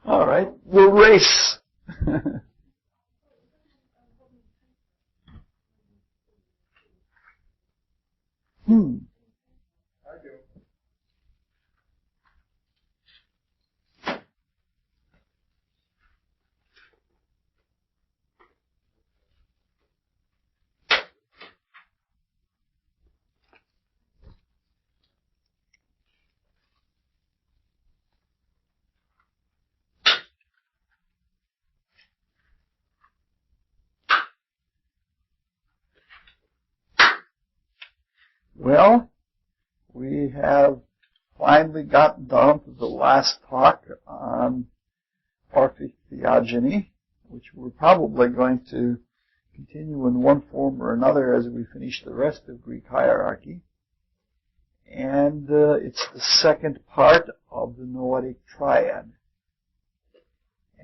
All right, we'll race. Well, we have finally gotten down to the last talk on orthotheogony, which we're probably going to continue in one form or another as we finish the rest of Greek hierarchy. And it's the second part of the Noetic triad.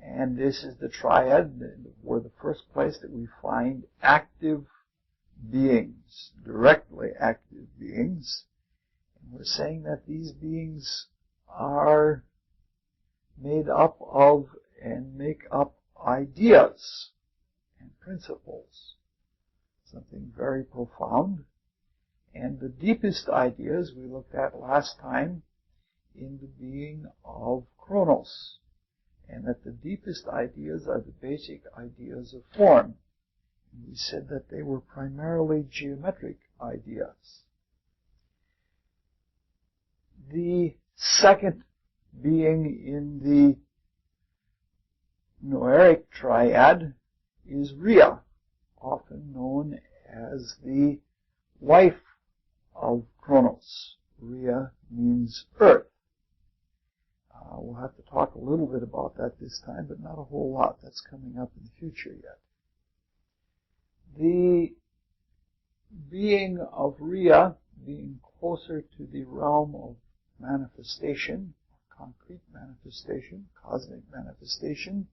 And this is the triad where the first place that we find active beings, directly active beings. And we're saying that these beings are made up of and make up ideas and principles. Something very profound. And the deepest ideas we looked at last time in the being of Chronos. And that the deepest ideas are the basic ideas of form. And we said that they were primarily geometric ideas. The second being in the Noetic triad is Rhea, often known as the wife of Chronos. Rhea means earth. We'll have to talk a little bit about that this time, but not a whole lot. That's coming up in the future yet. The being of Rhea, being closer to the realm of manifestation, concrete manifestation, cosmic manifestation,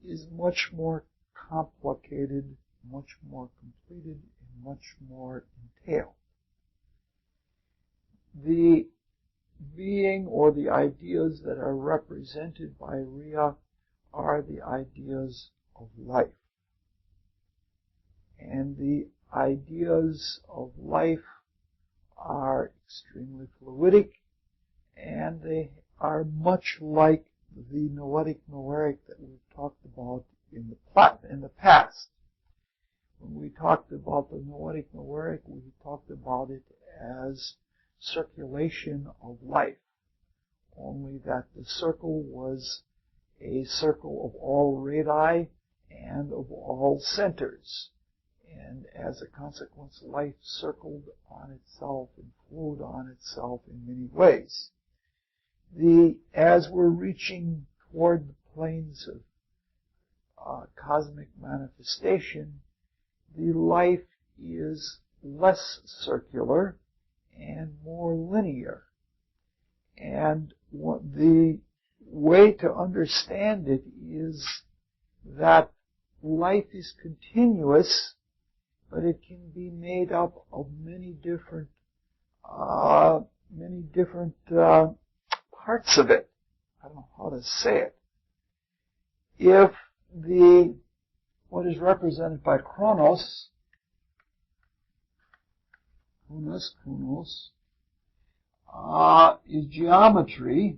is much more complicated, much more completed, and much more entailed. The being or the ideas that are represented by Rhea are the ideas of life. And the ideas of life are extremely fluidic, and they are much like the Noetic Noeric that we've talked about in the past. When we talked about the Noetic Noeric, we talked about it as circulation of life, only that the circle was a circle of all radii and of all centers. And as a consequence, life circled on itself and flowed on itself in many ways. As we're reaching toward the planes of cosmic manifestation, the life is less circular and more linear. And the way to understand it is that life is continuous, but it can be made up of many different parts of it. I don't know how to say it. If what is represented by Chronos, is geometry.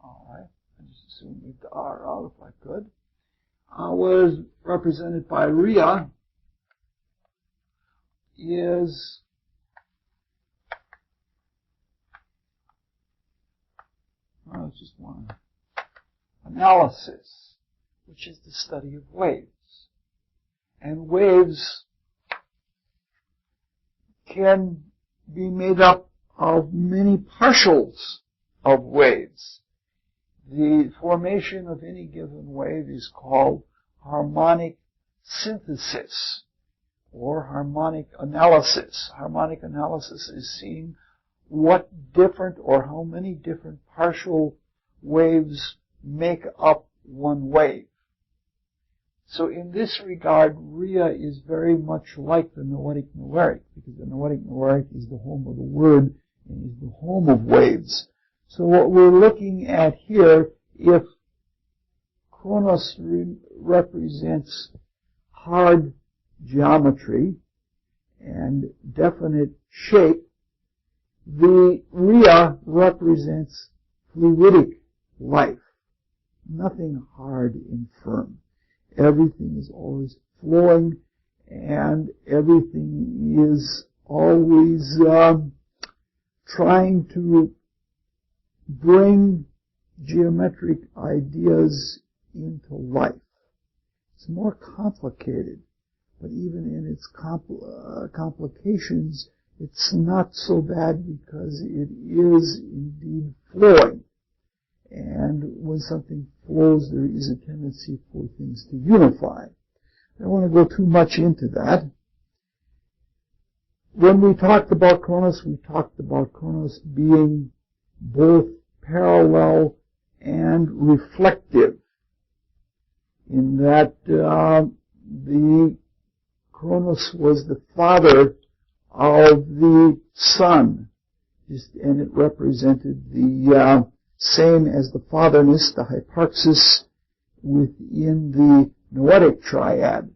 All right, I just assume leave the R out if I could. What is represented by Rhea is just one analysis, which is the study of waves. And waves can be made up of many partials of waves. The formation of any given wave is called harmonic synthesis or harmonic analysis. Harmonic analysis is seeing what different or how many different partial waves make up one wave. So in this regard, Rhea is very much like the Noetic Noeric, because the Noetic Noeric is the home of the word and is the home of waves. So what we're looking at here, if Kronos represents hard geometry and definite shape, the Rhea represents fluidic life. Nothing hard and firm. Everything is always flowing, and everything is always trying to bring geometric ideas into life. It's more complicated, but even in its complications, it's not so bad because it is indeed flowing. And when something flows, there is a tendency for things to unify. I don't want to go too much into that. When we talked about Kronos, we talked about Kronos being both parallel and reflective, in that the Kronos was the father of the sun, and it represented the same as the fatherness, the hyparxis, within the noetic triad.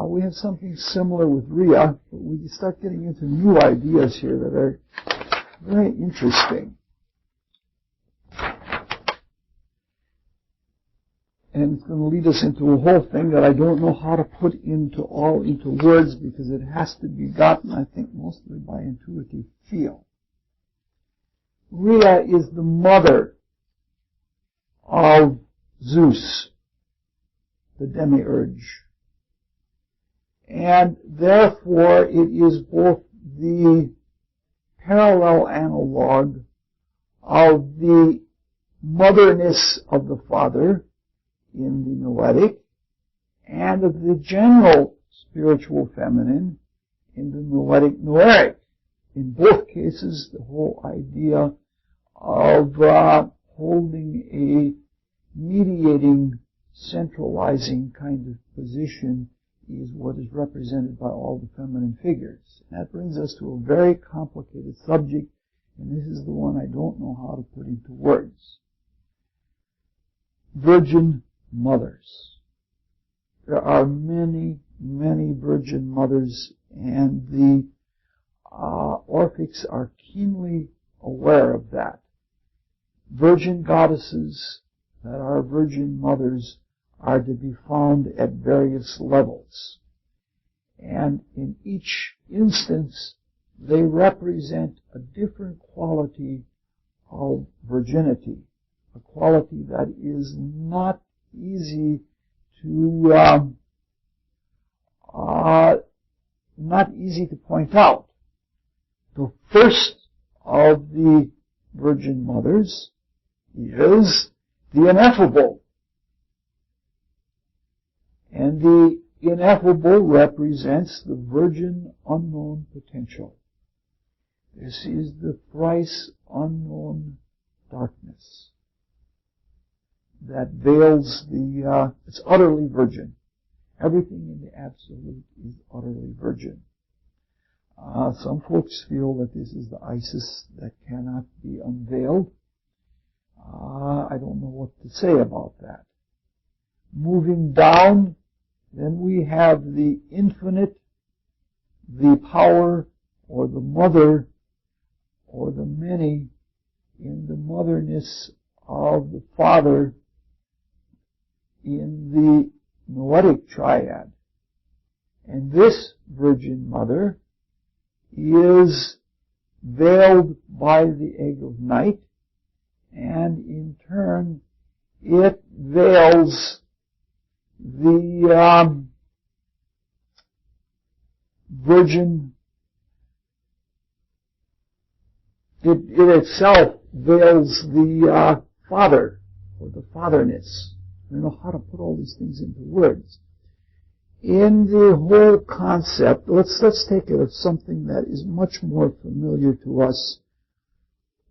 We have something similar with Rhea, but we start getting into new ideas here that are very interesting. And it's going to lead us into a whole thing that I don't know how to put into words, because it has to be gotten, I think, mostly by intuitive feel. Rhea is the mother of Zeus, the demiurge. And therefore it is both the parallel analog of the motherness of the father in the noetic, and of the general spiritual feminine in the noetic noeric. In both cases, the whole idea of holding a mediating, centralizing kind of position is what is represented by all the feminine figures. That brings us to a very complicated subject, and this is the one I don't know how to put into words. Virgin mothers. There are many, many virgin mothers, and the Orphics are keenly aware of that. Virgin goddesses that are virgin mothers are to be found at various levels. And in each instance, they represent a different quality of virginity, a quality that is not easy to point out. The first of the virgin mothers is the ineffable. And the ineffable represents the virgin unknown potential. This is the thrice unknown darkness that veils it's utterly virgin. Everything in the absolute is utterly virgin. Some folks feel that this is the Isis that cannot be unveiled. I don't know what to say about that. Moving down, then we have the infinite, the power, or the mother, or the many, in the motherness of the Father in the noetic triad. And this Virgin Mother is veiled by the egg of night, and in turn it veils the virgin, it itself veils the Father, or the fatherness. I don't know how to put all these things into words. In the whole concept, let's take it as something that is much more familiar to us.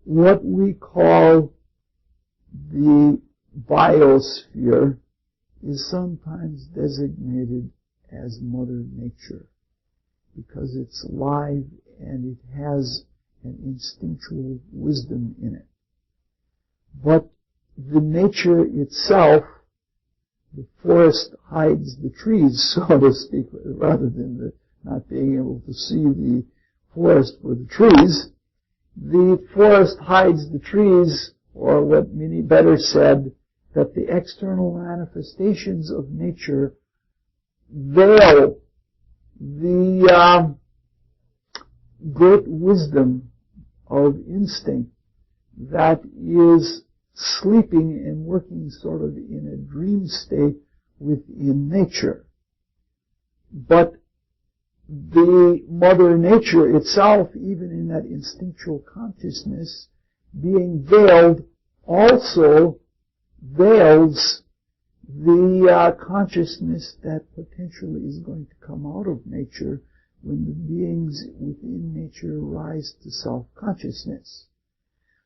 What we call the biosphere is sometimes designated as Mother Nature, because it's live and it has and instinctual wisdom in it. But the nature itself, the forest hides the trees, so to speak, rather than the not being able to see the forest for the trees. The forest hides the trees, or what many better said, that the external manifestations of nature veil the great wisdom of instinct that is sleeping and working sort of in a dream state within nature. But the Mother Nature itself, even in that instinctual consciousness, being veiled, also veils the consciousness that potentially is going to come out of nature when the beings within nature rise to self-consciousness.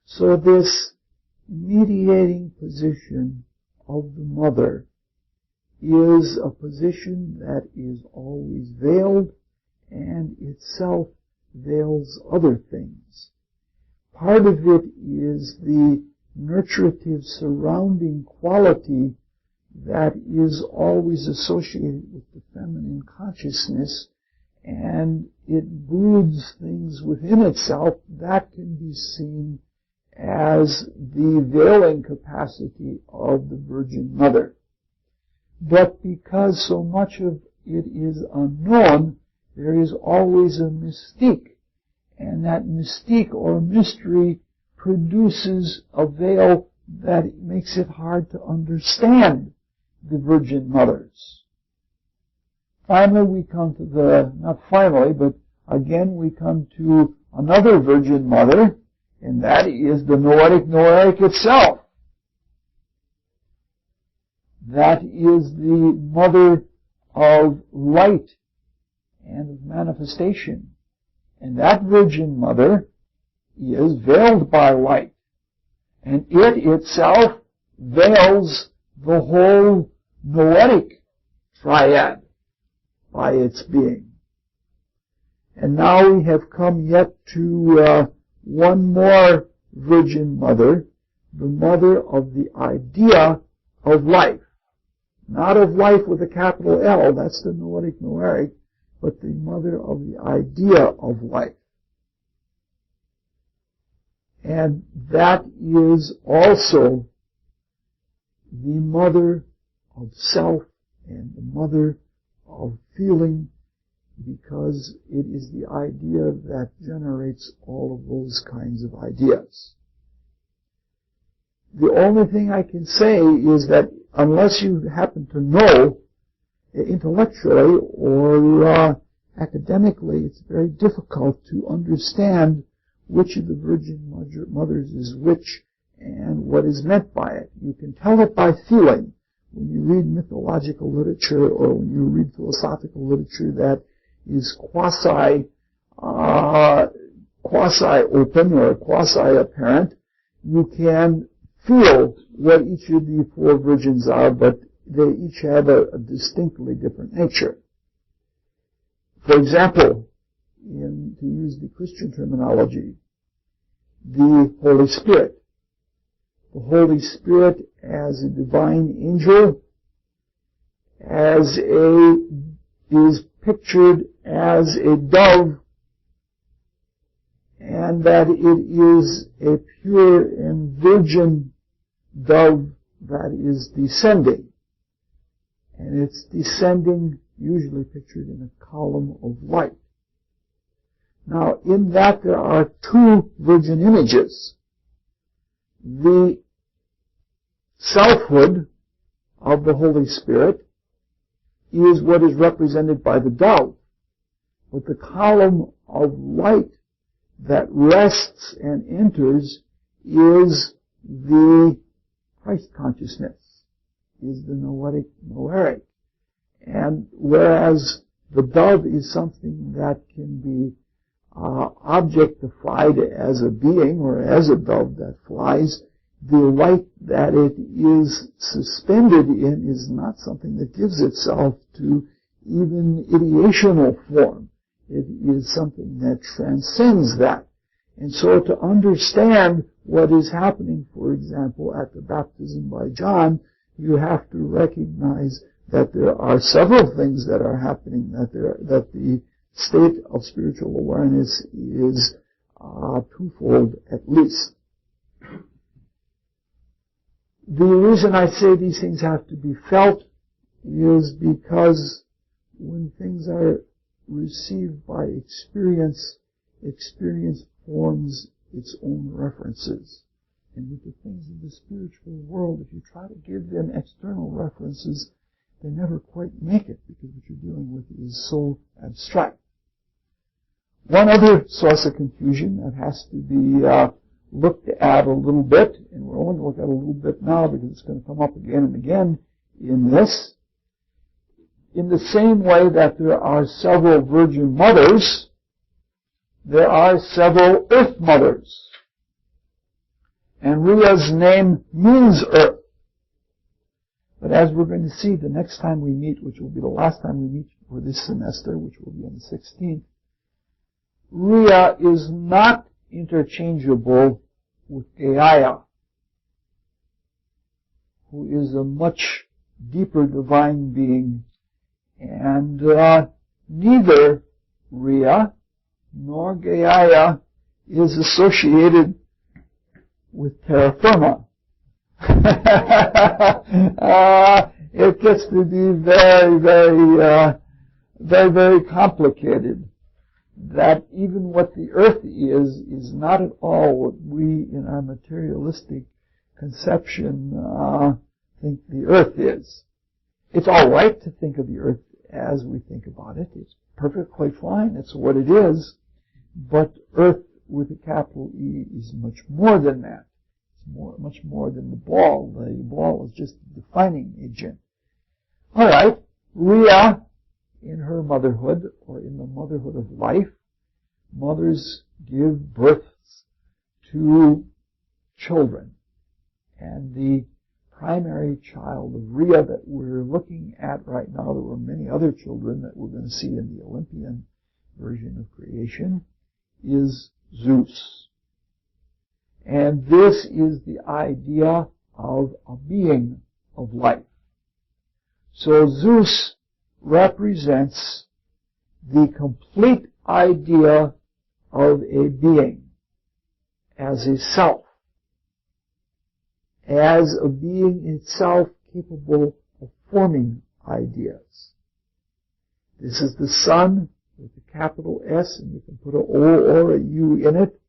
So this mediating position of the Mother is a position that is always veiled and itself veils other things. Part of it is the nurturative surrounding quality that is always associated with the feminine consciousness, and it broods things within itself that can be seen as the veiling capacity of the Virgin Mother. But because so much of it is unknown, there is always a mystique, and that mystique or mystery produces a veil that makes it hard to understand the Virgin Mothers. Finally, we come to not finally, but again we come to another Virgin Mother, and that is the Noetic Noeric itself. That is the Mother of light and of manifestation. And that Virgin Mother is veiled by light. And it itself veils the whole noetic triad by its being. And now we have come yet to one more Virgin Mother, the Mother of the idea of life. Not of life with a capital L, that's the Noetic Noeric, but the Mother of the idea of life. And that is also the Mother of self and the Mother of feeling, because it is the idea that generates all of those kinds of ideas. The only thing I can say is that unless you happen to know intellectually or academically, it's very difficult to understand which of the Virgin Mothers is which and what is meant by it. You can tell it by feeling when you read mythological literature or when you read philosophical literature that is quasi-open or quasi-apparent. You can feel what each of the four virgins are, but they each have a distinctly different nature. For example, to use the Christian terminology, the Holy Spirit. The Holy Spirit as a divine angel, is pictured as a dove, and that it is a pure and virgin dove that is descending. And it's descending, usually pictured in a column of light. Now, in that there are two virgin images. The selfhood of the Holy Spirit is what is represented by the dove. But the column of light that rests and enters is the Christ consciousness, is the Noetic Noeric. And whereas the dove is something that can be objectified as a being or as a dove that flies, the light that it is suspended in is not something that gives itself to even ideational form. It is something that transcends that. And so to understand what is happening, for example, at the baptism by John, you have to recognize that there are several things that are happening, that the state of spiritual awareness is twofold at least. The reason I say these things have to be felt is because when things are received by experience, experience forms its own references. And with the things of the spiritual world, if you try to give them external references, they never quite make it, because what you're dealing with is so abstract. One other source of confusion that has to be looked at a little bit, and we're only going to look at a little bit now because it's going to come up again and again in this. In the same way that there are several virgin mothers, there are several earth mothers. And Rhea's name means earth. But as we're going to see the next time we meet, which will be the last time we meet for this semester, which will be on the 16th, Rhea is not interchangeable with Gaia, who is a much deeper divine being, and neither Rhea nor Gaia is associated with terra firma. It gets to be very, very complicated. That even what the earth is not at all what we in our materialistic conception think the earth is. It's all right to think of the earth as we think about it. It's perfectly fine. It's what it is. But earth with a capital E is much more than that. It's much more than the ball. The ball is just a defining agent. All right. Rhea, in her motherhood, or in the motherhood of life, mothers give birth to children. And the primary child of Rhea that we're looking at right now, there were many other children that we're going to see in the Olympian version of creation, is Zeus. And this is the idea of a being of life. So Zeus represents the complete idea of a being as a self, as a being itself capable of forming ideas. This is the sun with a capital S, and you can put an O or a U in it.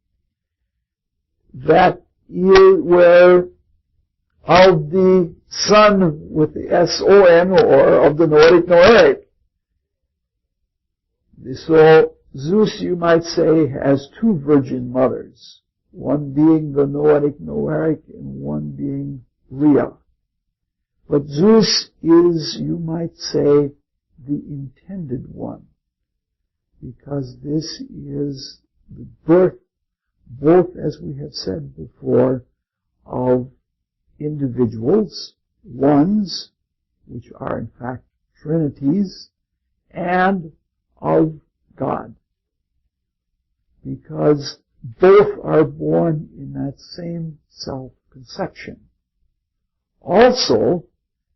That is where of the sun with the S-O-N, or of the Noetic. So Zeus, you might say, has two virgin mothers, one being the Noetic and one being Rhea. But Zeus is, you might say, the intended one, because this is the birth, both, as we have said before, of individuals, ones, which are in fact trinities, and of God. Because both are born in that same self-conception. Also,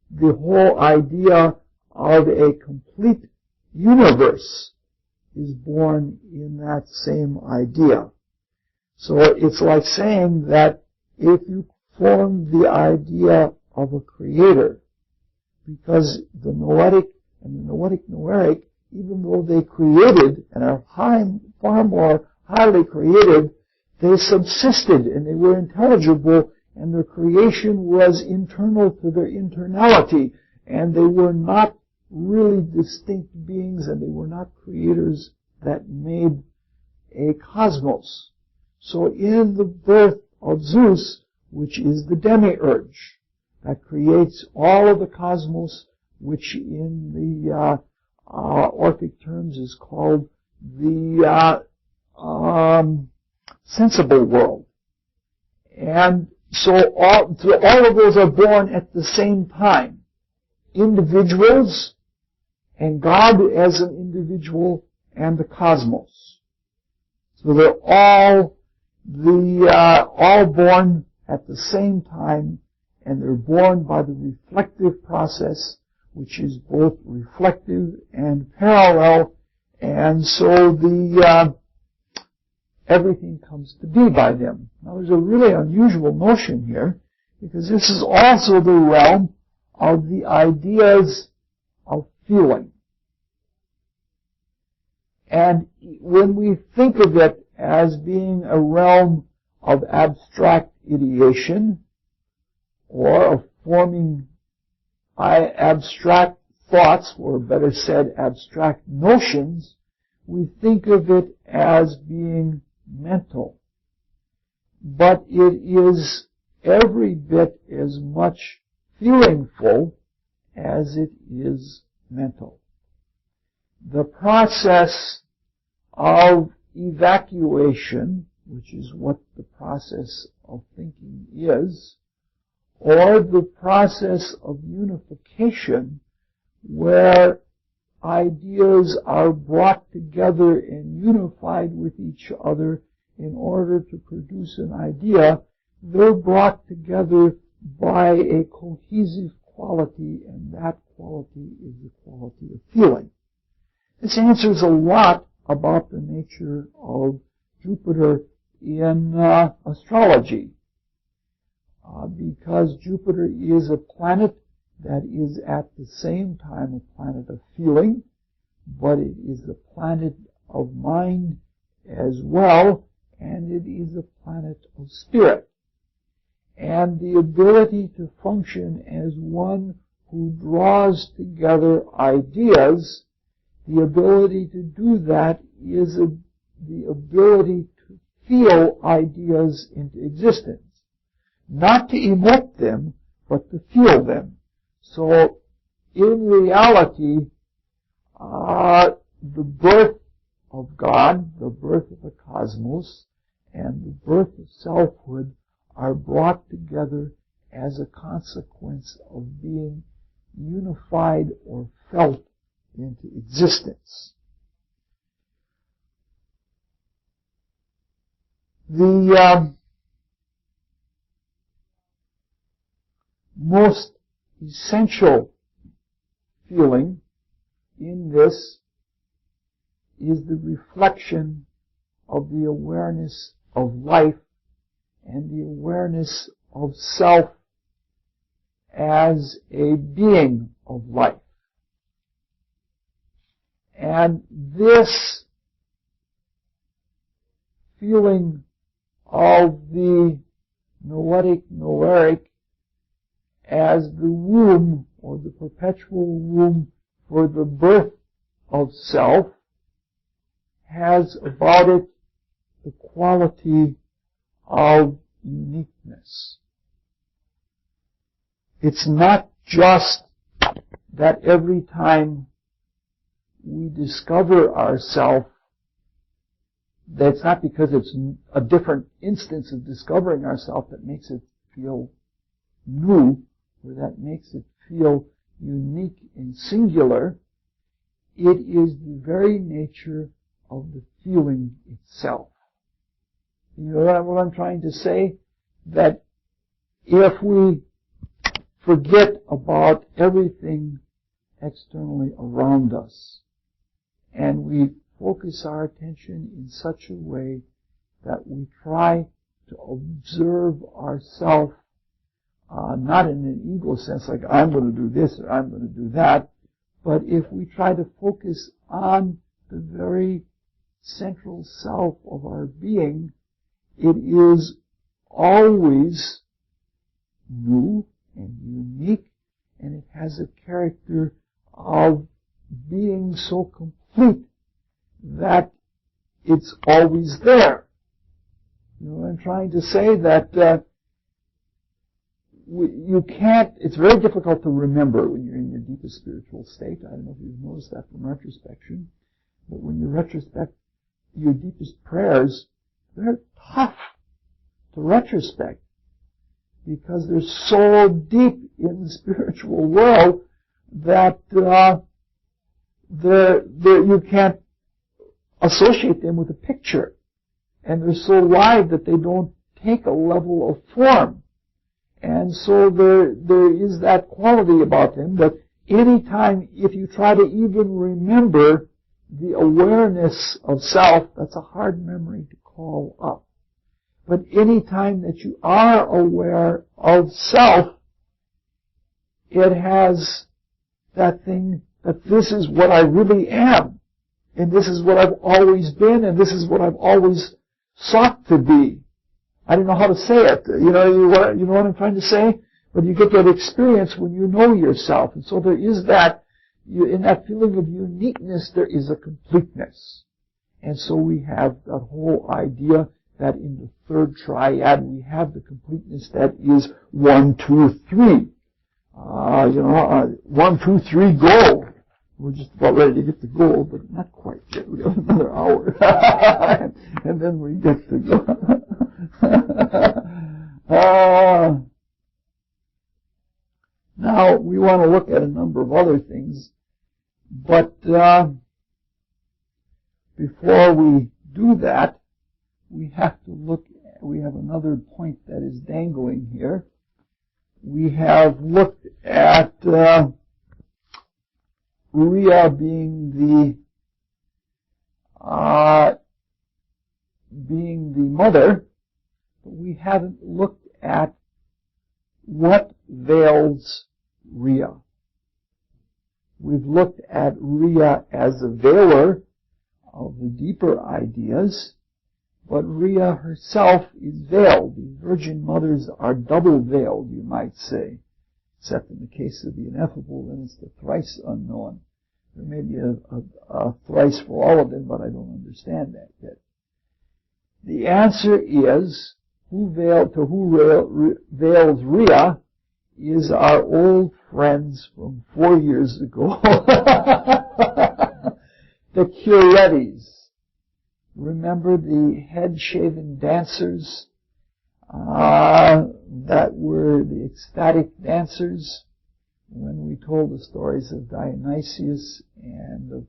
the whole idea of a complete universe is born in that same idea. So it's like saying that if you form the idea of a creator, because the Noetic and the Noetic, even though they created and are far more highly created, they subsisted and they were intelligible, and their creation was internal to their internality, and they were not really distinct beings, and they were not creators that made a cosmos. So in the birth of Zeus, which is the demiurge, that creates all of the cosmos, which in the Orphic terms is called the sensible world. And so all of those are born at the same time. Individuals, and God as an individual, and the cosmos. So they're all all born at the same time, and they're born by the reflective process, which is both reflective and parallel, and so everything comes to be by them. Now, there's a really unusual notion here, because this is also the realm of the ideas of feeling. And when we think of it as being a realm of abstract ideation, or of forming abstract thoughts, or better said, abstract notions, we think of it as being mental. But it is every bit as much feelingful as it is mental. The process of evacuation, which is what the process of thinking is, or the process of unification, where ideas are brought together and unified with each other in order to produce an idea, they're brought together by a cohesive quality, and that quality is the quality of feeling. This answers a lot about the nature of Jupiter in astrology, because Jupiter is a planet that is at the same time a planet of feeling, but it is a planet of mind as well, and it is a planet of spirit. And the ability to function as one who draws together ideas, the ability to do that is the ability to feel ideas into existence. Not to emote them, but to feel them. So, in reality, the birth of God, the birth of the cosmos, and the birth of selfhood are brought together as a consequence of being unified or felt into existence. The most essential feeling in this is the reflection of the awareness of life and the awareness of self as a being of life. And this feeling of the noetic as the womb, or the perpetual womb for the birth of self, has about it the quality of uniqueness. It's not just that every time we discover ourselves, that's not because it's a different instance of discovering ourselves that makes it feel new, or that makes it feel unique and singular. It is the very nature of the feeling itself. You know what I'm trying to say? That if we forget about everything externally around us, and we focus our attention in such a way that we try to observe ourselves, not in an ego sense like I'm going to do this or I'm going to do that, but if we try to focus on the very central self of our being, it is always new and unique, and it has a character of being so complete that it's always there. You know what I'm trying to say? That you can't, it's very difficult to remember when you're in your deepest spiritual state. I don't know if you've noticed that from retrospection, but when you retrospect your deepest prayers, they're tough to retrospect because they're so deep in the spiritual world that you can't associate them with a picture. and they're so live that they don't take a level of form. And so there is that quality about them that any time, if you try to even remember the awareness of self, that's a hard memory to call up. But any time that you are aware of self, it has that thing that this is what I really am, and this is what I've always been, and this is what I've always sought to be. I don't know how to say it. You know what I'm trying to say? But you get that experience when you know yourself. And so there is that, in that feeling of uniqueness, there is a completeness. And so we have that whole idea that in the third triad we have the completeness that is 1, 2, 3. 1, 2, 3, go. We're just about ready to get to goal, but not quite yet. We have another hour. And then we get to go. Now, we want to look at a number of other things, but before we do that, we have another point that is dangling here. We have looked at Rhea being the mother, but we haven't looked at what veils Rhea. We've looked at Rhea as a veiler of the deeper ideas, but Rhea herself is veiled. The Virgin Mothers are double veiled, you might say, except in the case of the ineffable, then it's the thrice unknown. There may be a thrice for all of them, but I don't understand that yet. The answer is, who veils Rhea is our old friends from 4 years ago, the Curettes. Remember the head-shaven dancers that were the ecstatic dancers? When we told the stories of Dionysius and of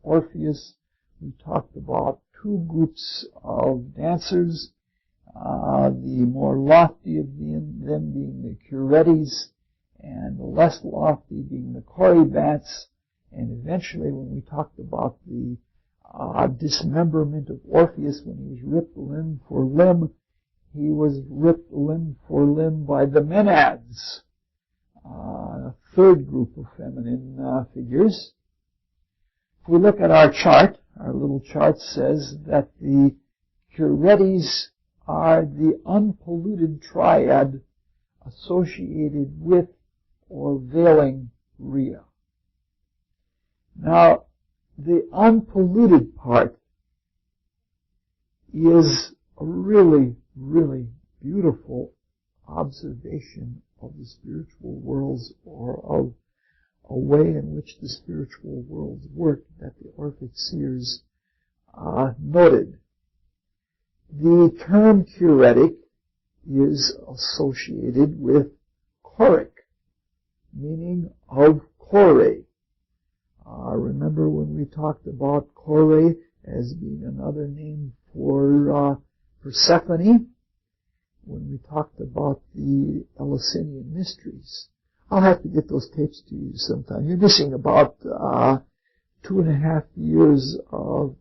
Orpheus, we talked about two groups of dancers, the more lofty of them being the Curettes, and the less lofty being the Corybantes. And eventually, when we talked about the dismemberment of Orpheus, when he was ripped limb for limb, he was ripped limb for limb by the Maenads, a third group of feminine figures. If we look at our chart, our little chart says that the Curettes are the unpolluted triad associated with or veiling Rhea. Now, the unpolluted part is a really, really beautiful observation of the spiritual worlds, or of a way in which the spiritual worlds work that the Orphic seers noted. The term Curetic is associated with choric, meaning of chore. Remember when we talked about chore as being another name for Persephone? When we talked about the Eleusinian mysteries. I'll have to get those tapes to you sometime. You're missing about 2.5 years of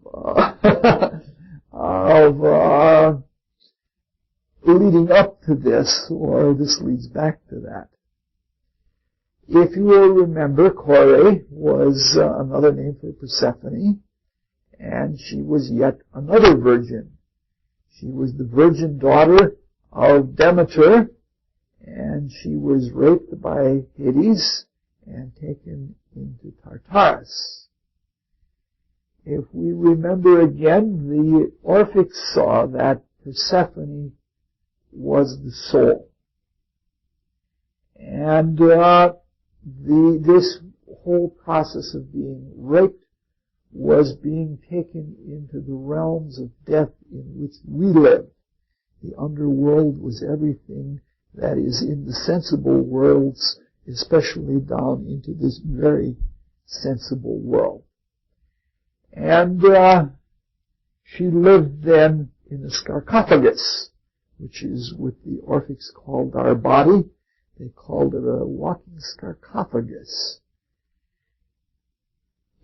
leading up to this, or this leads back to that. If you will remember, Chore was another name for Persephone, and she was yet another virgin. She was the virgin daughter of Demeter, and she was raped by Hades and taken into Tartarus. If we remember again, the Orphics saw that Persephone was the soul. And this whole process of being raped was being taken into the realms of death in which we live. The underworld was everything that is in the sensible worlds, especially down into this very sensible world. And she lived then in a sarcophagus, which is what the Orphics called our body. They called it a walking sarcophagus.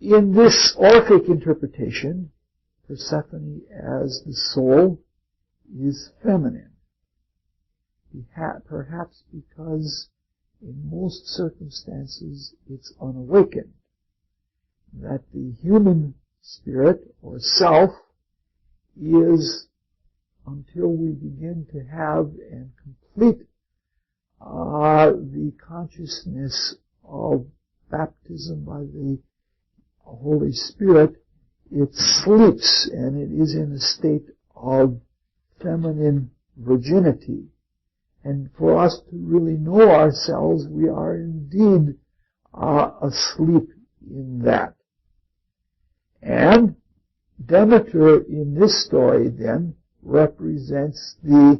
In this Orphic interpretation, Persephone as the soul is feminine. Perhaps because in most circumstances it's unawakened. That the human spirit or self is, until we begin to have and complete the consciousness of baptism by the Holy Spirit, it sleeps and it is in a state of feminine virginity. And for us to really know ourselves, we are indeed asleep in that. And Demeter in this story then represents the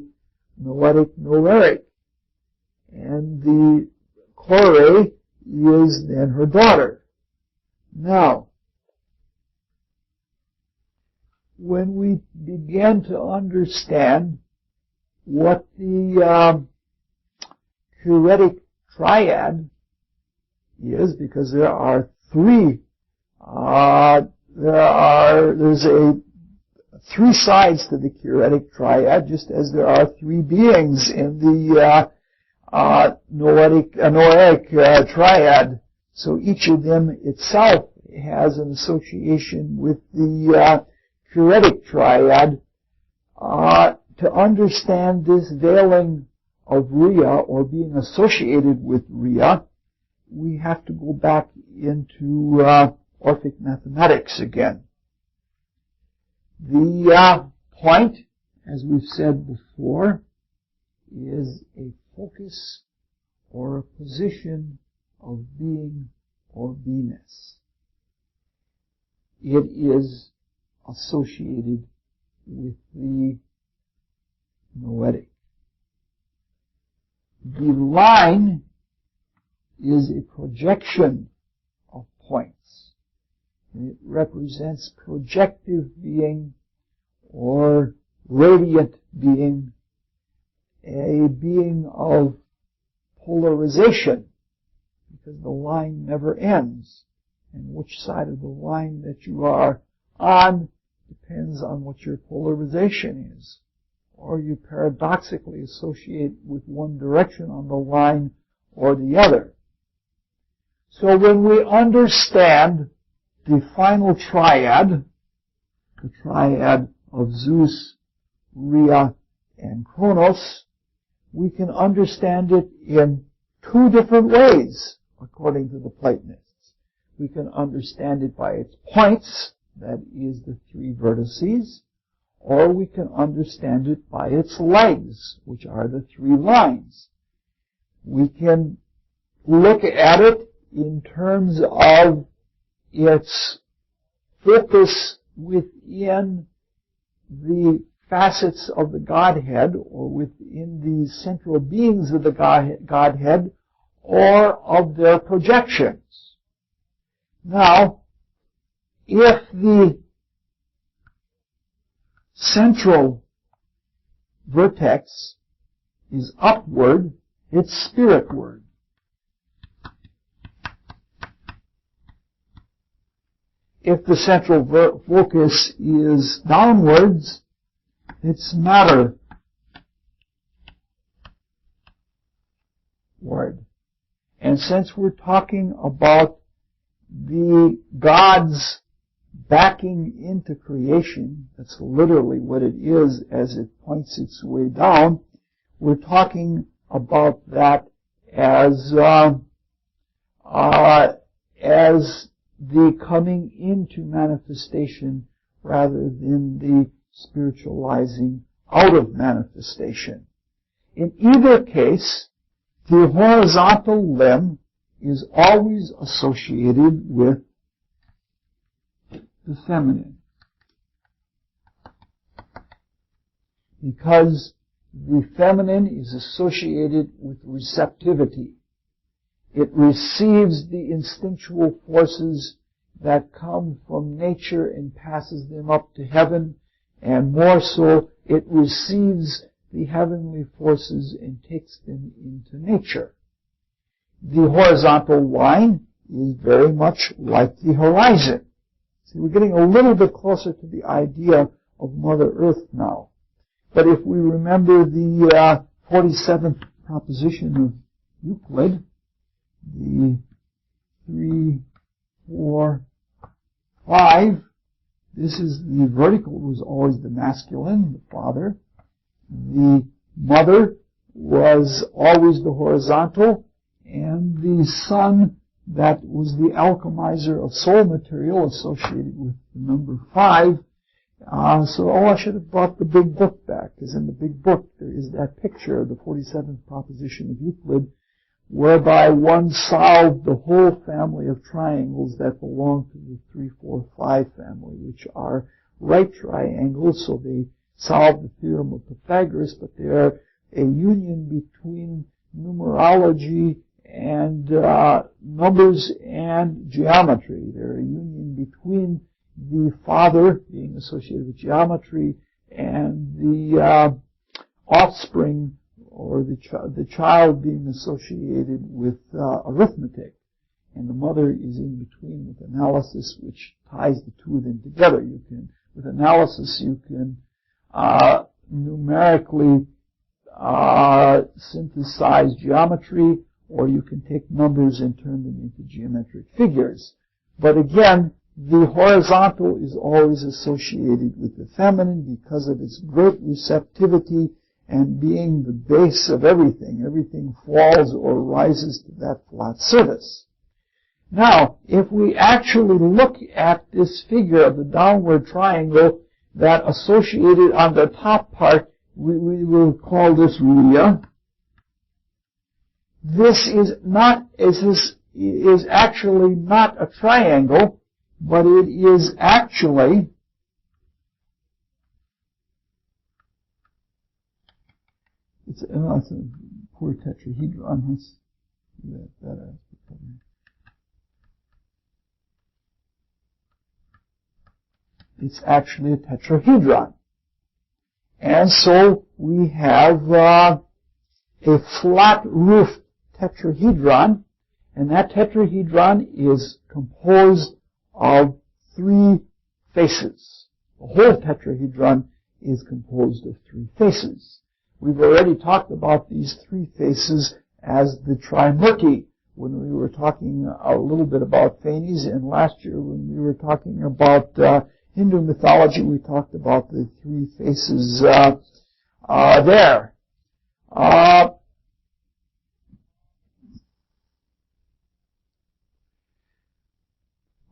noetic noeric. And the Kore is then her daughter. Now, when we begin to understand what the Curetic triad is, because there are three, there's three sides to the Curetic triad, just as there are three beings in the noetic triad. So each of them itself has an association with the Curetic triad. To understand this veiling of Rhea, or being associated with Rhea, we have to go back into Orphic mathematics again. The point, as we've said before, is a focus or a position of being or beingness. It is associated with the noetic. The line is a projection of points. It represents projective being or radiant being, a being of polarization, because the line never ends. And which side of the line that you are on depends on what your polarization is. Or you paradoxically associate with one direction on the line or the other. So when we understand the final triad, the triad of Zeus, Rhea, and Kronos, we can understand it in two different ways, according to the Platonists. We can understand it by its points, that is the three vertices, or we can understand it by its legs, which are the three lines. We can look at it in terms of its focus within the facets of the Godhead, or within the central beings of the Godhead, or of their projections. Now, if the central vertex is upward, it's spiritward. If the central focus is downwards, it's matterward. And since we're talking about the gods backing into creation, that's literally what it is as it points its way down, we're talking about that as the coming into manifestation rather than the spiritualizing out of manifestation. In either case, the horizontal limb is always associated with the feminine, because the feminine is associated with receptivity. It receives the instinctual forces that come from nature and passes them up to heaven and more so, it receives the heavenly forces and takes them into nature. The horizontal line is very much like the horizon. See, we're getting a little bit closer to the idea of Mother Earth now. But if we remember the 47th proposition of Euclid, the 3, 4, 5, this is the vertical was always the masculine, the father. The mother was always the horizontal, and the son, that was the alchemizer of soul material associated with the number 5. I should have brought the big book back, because in the big book there is that picture of the 47th proposition of Euclid, whereby one solved the whole family of triangles that belong to the 3, 4, 5 family, which are right triangles, so they solve the theorem of Pythagoras, but they are a union between numerology and numbers and geometry. They're a union between the father being associated with geometry and the offspring or the child being associated with arithmetic. And the mother is in between with analysis, which ties the two of them together. With analysis, you can numerically synthesize geometry, or you can take numbers and turn them into geometric figures. But again, the horizontal is always associated with the feminine because of its great receptivity and being the base of everything. Everything falls or rises to that flat surface. Now, if we actually look at this figure of the downward triangle that associated on the top part, we will call this Rhea. This is actually not a triangle, but it is actually it's a poor tetrahedron. Let's do that better. It's actually a tetrahedron. And so we have a flat-roofed tetrahedron, and that tetrahedron is composed of 3 faces. The whole tetrahedron is composed of 3 faces. We've already talked about these 3 faces as the trimurti when we were talking a little bit about Phanes, and last year when we were talking about Hindu mythology, we talked about the 3 faces there.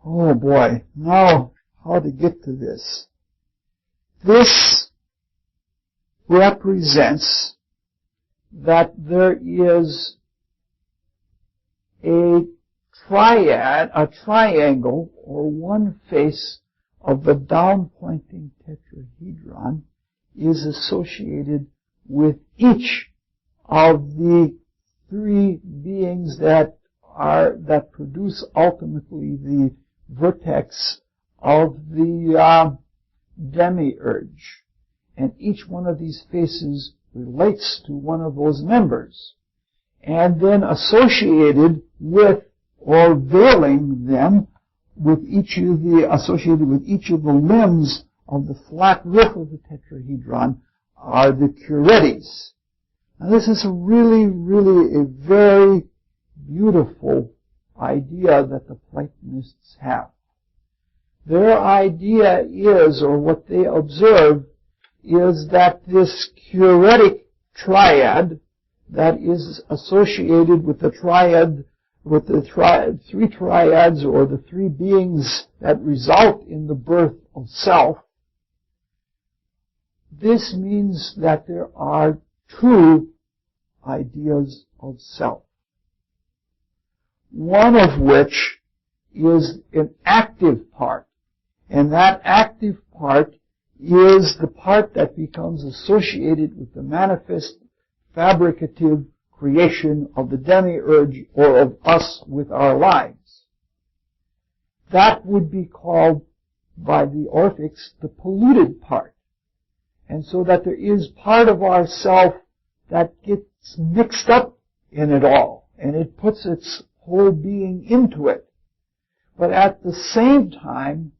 Oh boy, now how to get to this. This represents that there is a triangle, or one face of the down-pointing tetrahedron is associated with each of the 3 beings that produce ultimately the vertex of the demiurge. And each one of these faces relates to one of those members. And then associated with, or veiling them, associated with each of the limbs of the flat roof of the tetrahedron are the curetes. Now this is really a very beautiful idea that the Platonists have. Their idea is, or what they observe, is that this curetic triad that is associated with the triad, with the 3 triads, or the 3 beings that result in the birth of self, this means that there are 2 ideas of self. One of which is an active part, and that active part is the part that becomes associated with the manifest fabricative creation of the demiurge, or of us with our lives. That would be called by the Orphics the polluted part. And so that there is part of ourself that gets mixed up in it all, and it puts its whole being into it. But at the same time,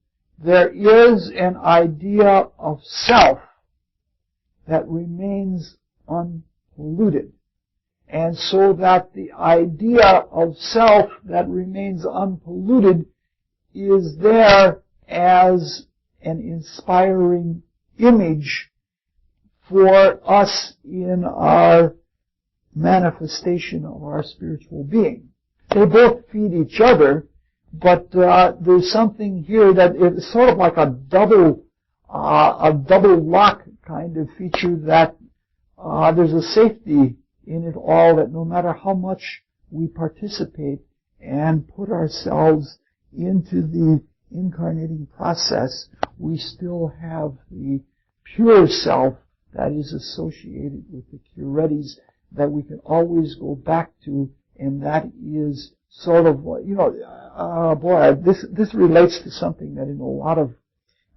there is an idea of self that remains unpolluted. And so that the idea of self that remains unpolluted is there as an inspiring image for us in our manifestation of our spiritual being. They both feed each other, but there's something here that is sort of like a double lock kind of feature, that there's a safety in it all, that no matter how much we participate and put ourselves into the incarnating process, we still have the pure self that is associated with the curettes that we can always go back to, and that is sort of, this relates to something that in a lot of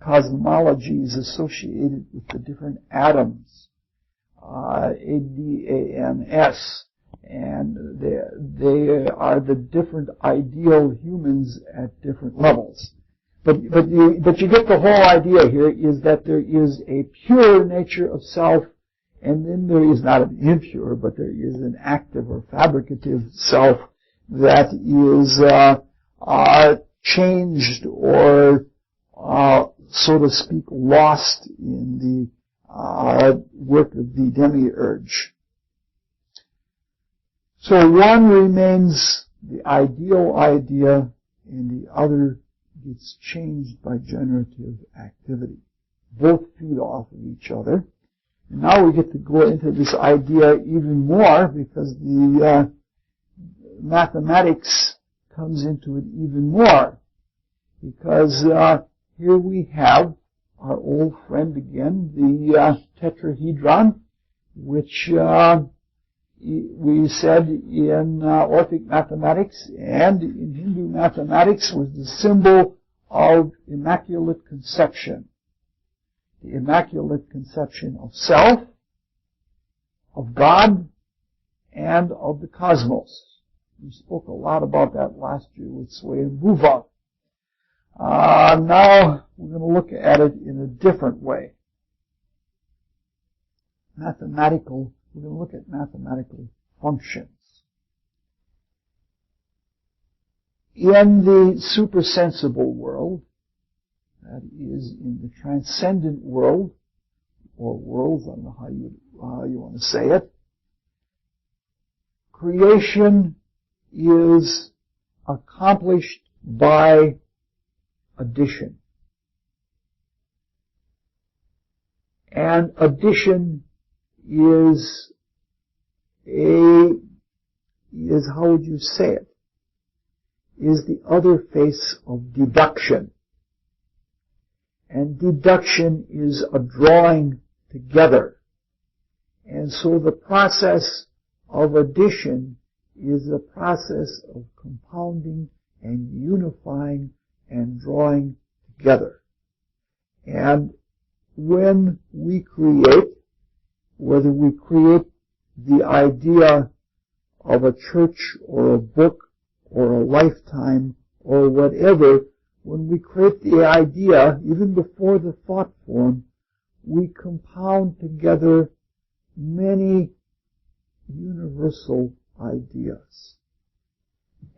cosmology is associated with the different atoms, ADANS, and they are the different ideal humans at different levels. But you get the whole idea here, is that there is a pure nature of self, and then there is not an impure, but there is an active or fabricative self that is changed or, so to speak, lost in the work of the demiurge. So one remains the ideal idea, and the other gets changed by generative activity. Both feed off of each other. And now we get to go into this idea even more, because the mathematics comes into it even more. Because here we have our old friend again, the tetrahedron, which we said in Orphic mathematics and in Hindu mathematics was the symbol of Immaculate Conception. The Immaculate Conception of self, of God, and of the cosmos. We spoke a lot about that last year with Swayambhuva. Now we're going to look at it in a different way. We're going to look at mathematical functions. In the supersensible world, that is, in the transcendent world, or worlds, I don't know how you want to say it, creation is accomplished by addition. And addition is how would you say it? Is the other face of deduction. And deduction is a drawing together. And so the process of addition is a process of compounding and unifying and drawing together. And when we create, whether we create the idea of a church or a book or a lifetime or whatever, when we create the idea, even before the thought form, we compound together many universal ideas.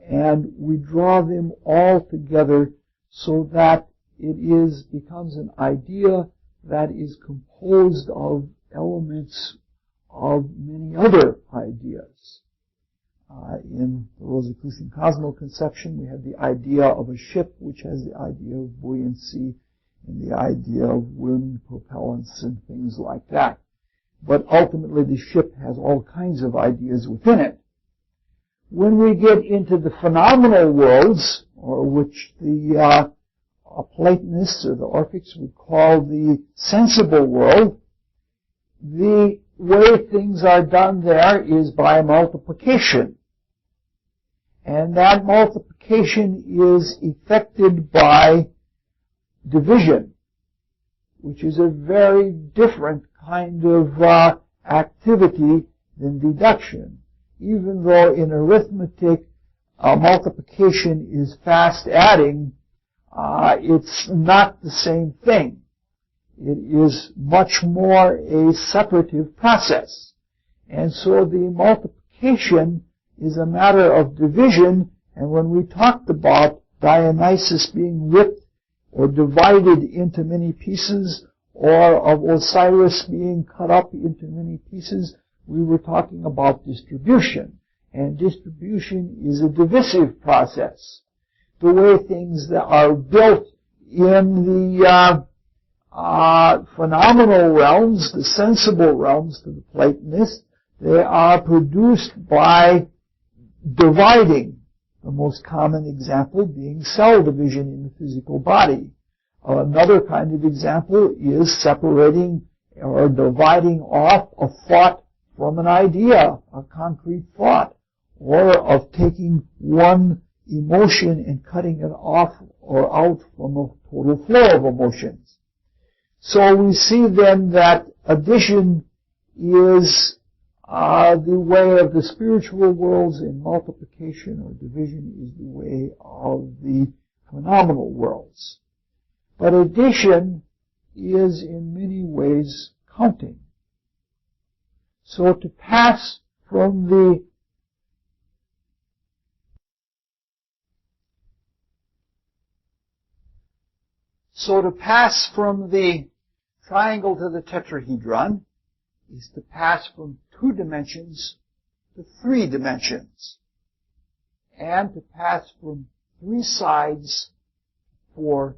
And we draw them all together so that it becomes an idea that is composed of elements of many other ideas. In the Rosicrucian cosmo-conception, we have the idea of a ship, which has the idea of buoyancy and the idea of wind propellants and things like that. But ultimately, the ship has all kinds of ideas within it. When we get into the phenomenal worlds, or which the Platonists or the Orphics would call the sensible world, the way things are done there is by multiplication. And that multiplication is effected by division. which is a very different kind of activity than deduction. Even though in arithmetic multiplication is fast adding, it's not the same thing. It is much more a separative process. And so the multiplication is a matter of division, and when we talked about Dionysus being ripped or divided into many pieces, or of Osiris being cut up into many pieces, we were talking about distribution. And distribution is a divisive process. The way things that are built in the phenomenal realms, the sensible realms to the Platonist, they are produced by dividing. The most common example being cell division in the physical body. Another kind of example is separating or dividing off a thought from an idea, a concrete thought, or of taking one emotion and cutting it off or out from a total flow of emotions. So we see then that addition is the way of the spiritual worlds, and multiplication or division is the way of the phenomenal worlds. But addition is in many ways counting. So to pass from the triangle to the tetrahedron is to pass from 2 dimensions to 3 dimensions, and to pass from 3 sides to 4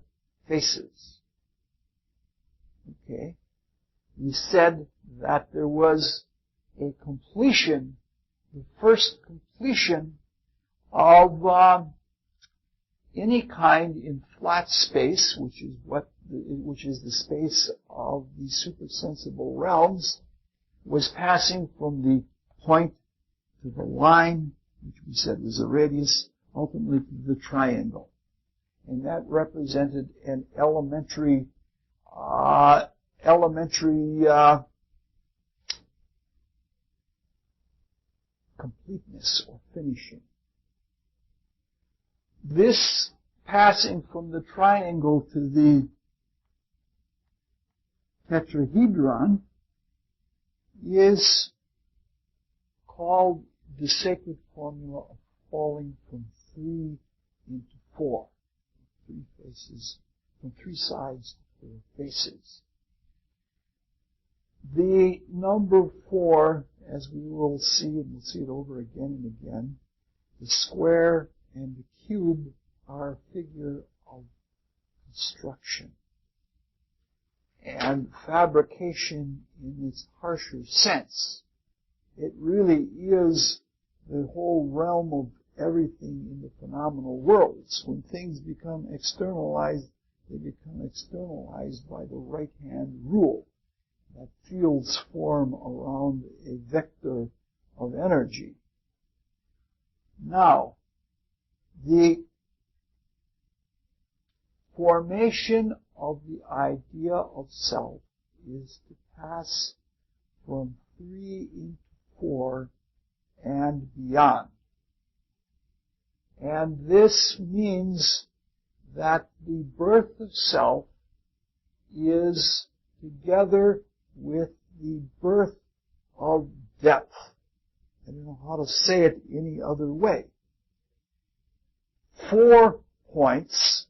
faces. Okay? We said that there was a completion, the first completion of any kind in flat space, which is the space of the supersensible realms, was passing from the point to the line, which we said was a radius, ultimately to the triangle. And that represented an elementary completeness or finishing. This passing from the triangle to the tetrahedron is called the sacred formula of falling from 3 into 4. 3 faces, from 3 sides to 4 faces. The number 4, as we will see, and we'll see it over again and again, the square and the cube are a figure of construction and fabrication in its harsher sense. It really is the whole realm of everything in the phenomenal worlds. When things become externalized, they become externalized by the right-hand rule, that fields form around a vector of energy. Now, the formation of the idea of self is to pass from 3 into 4 and beyond. And this means that the birth of self is together with the birth of depth. I don't know how to say it any other way. 4 points,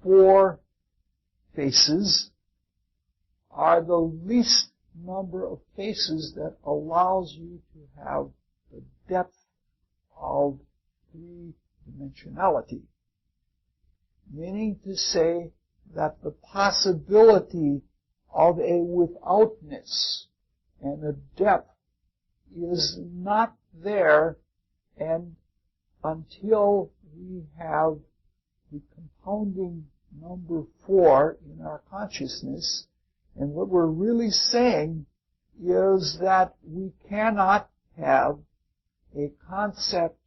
4 faces, are the least number of faces that allows you to have the depth of 3-dimensionality. Meaning to say that the possibility of a withoutness and a depth is not there, and until we have the compounding number 4 in our consciousness. And what we're really saying is that we cannot have a concept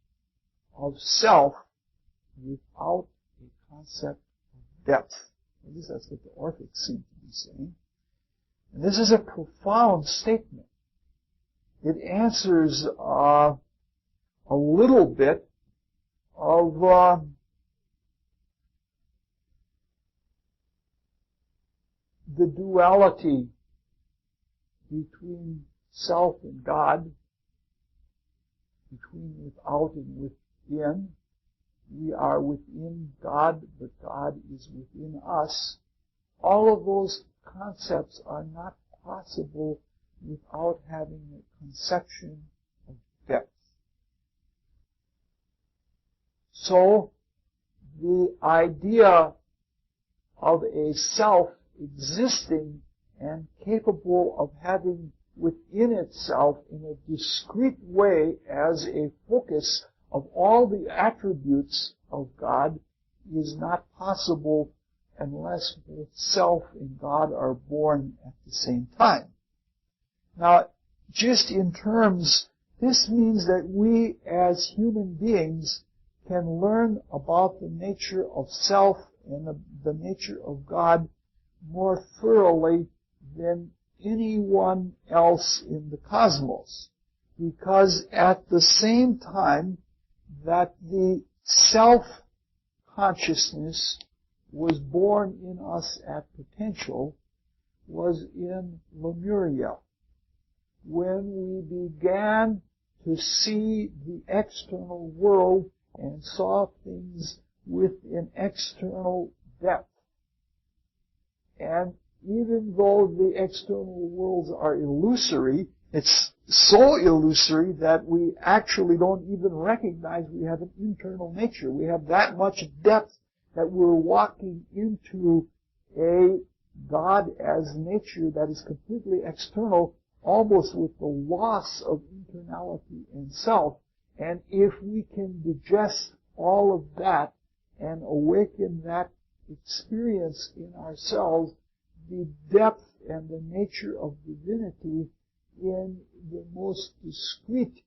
of self without a concept of depth. At least that's what the Orphics seem to be he's saying. And this is a profound statement. It answers a little bit of the duality between self and God, between without and within. We are within God, but God is within us. All of those concepts are not possible without having a conception of depth. So, the idea of a self existing and capable of having within itself in a discrete way as a focus of all the attributes of God is not possible unless both self and God are born at the same time. Now, just in terms, this means that we as human beings can learn about the nature of self and the nature of God more thoroughly than anyone else in the cosmos. Because at the same time that the self-consciousness was born in us at potential was in Lemuria, when we began to see the external world and saw things with an external depth. And even though the external worlds are illusory, it's so illusory that we actually don't even recognize we have an internal nature. We have that much depth that we're walking into a God as nature that is completely external, almost with the loss of internality and self. And if we can digest all of that and awaken that experience in ourselves, the depth and the nature of divinity in the most discreet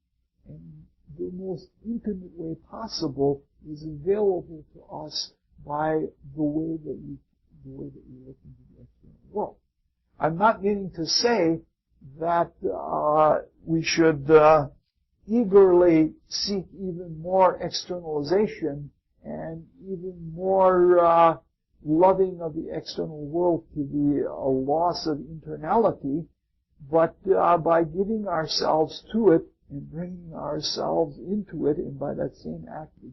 and the most intimate way possible is available to us by the way that we look into the external world. I'm not meaning to say that we should eagerly seek even more externalization and even more loving of the external world to be a loss of internality, but by giving ourselves to it and bringing ourselves into it, and by that same act of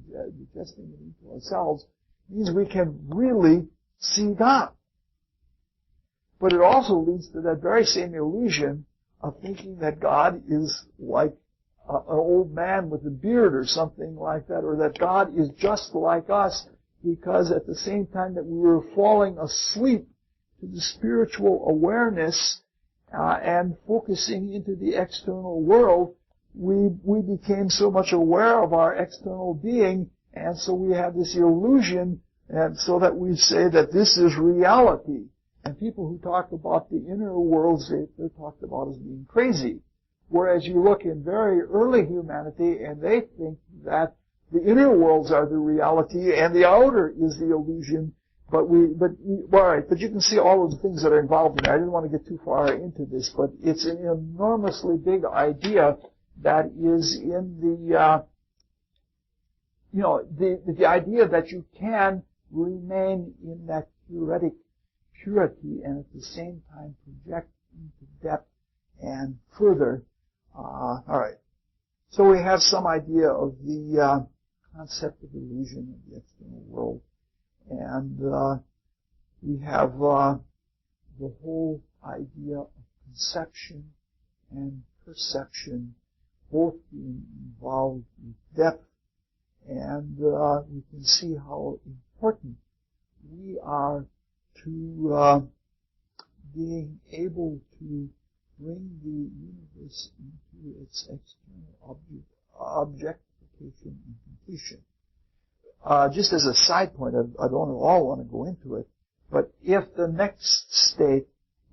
digesting it into ourselves, means we can really see God. But it also leads to that very same illusion of thinking that God is like an old man with a beard or something like that, or that God is just like us, because at the same time that we were falling asleep to the spiritual awareness and focusing into the external world, we became so much aware of our external being, and so we have this illusion, and so that we say that this is reality. And people who talk about the inner worlds, they're talked about as being crazy. Whereas you look in very early humanity, and they think that the inner worlds are the reality, and the outer is the illusion. But you can see all of the things that are involved in it. I didn't want to get too far into this, but it's an enormously big idea that is in the idea that you can remain in that theoretic purity and at the same time project into depth and further. All right. So we have some idea of the concept of illusion of the external world. And we have the whole idea of conception and perception both being involved with depth. And we can see how important we are to being able to bring the universe into its external objectification and completion. Just as a side point, I don't all want to go into it, but if the next state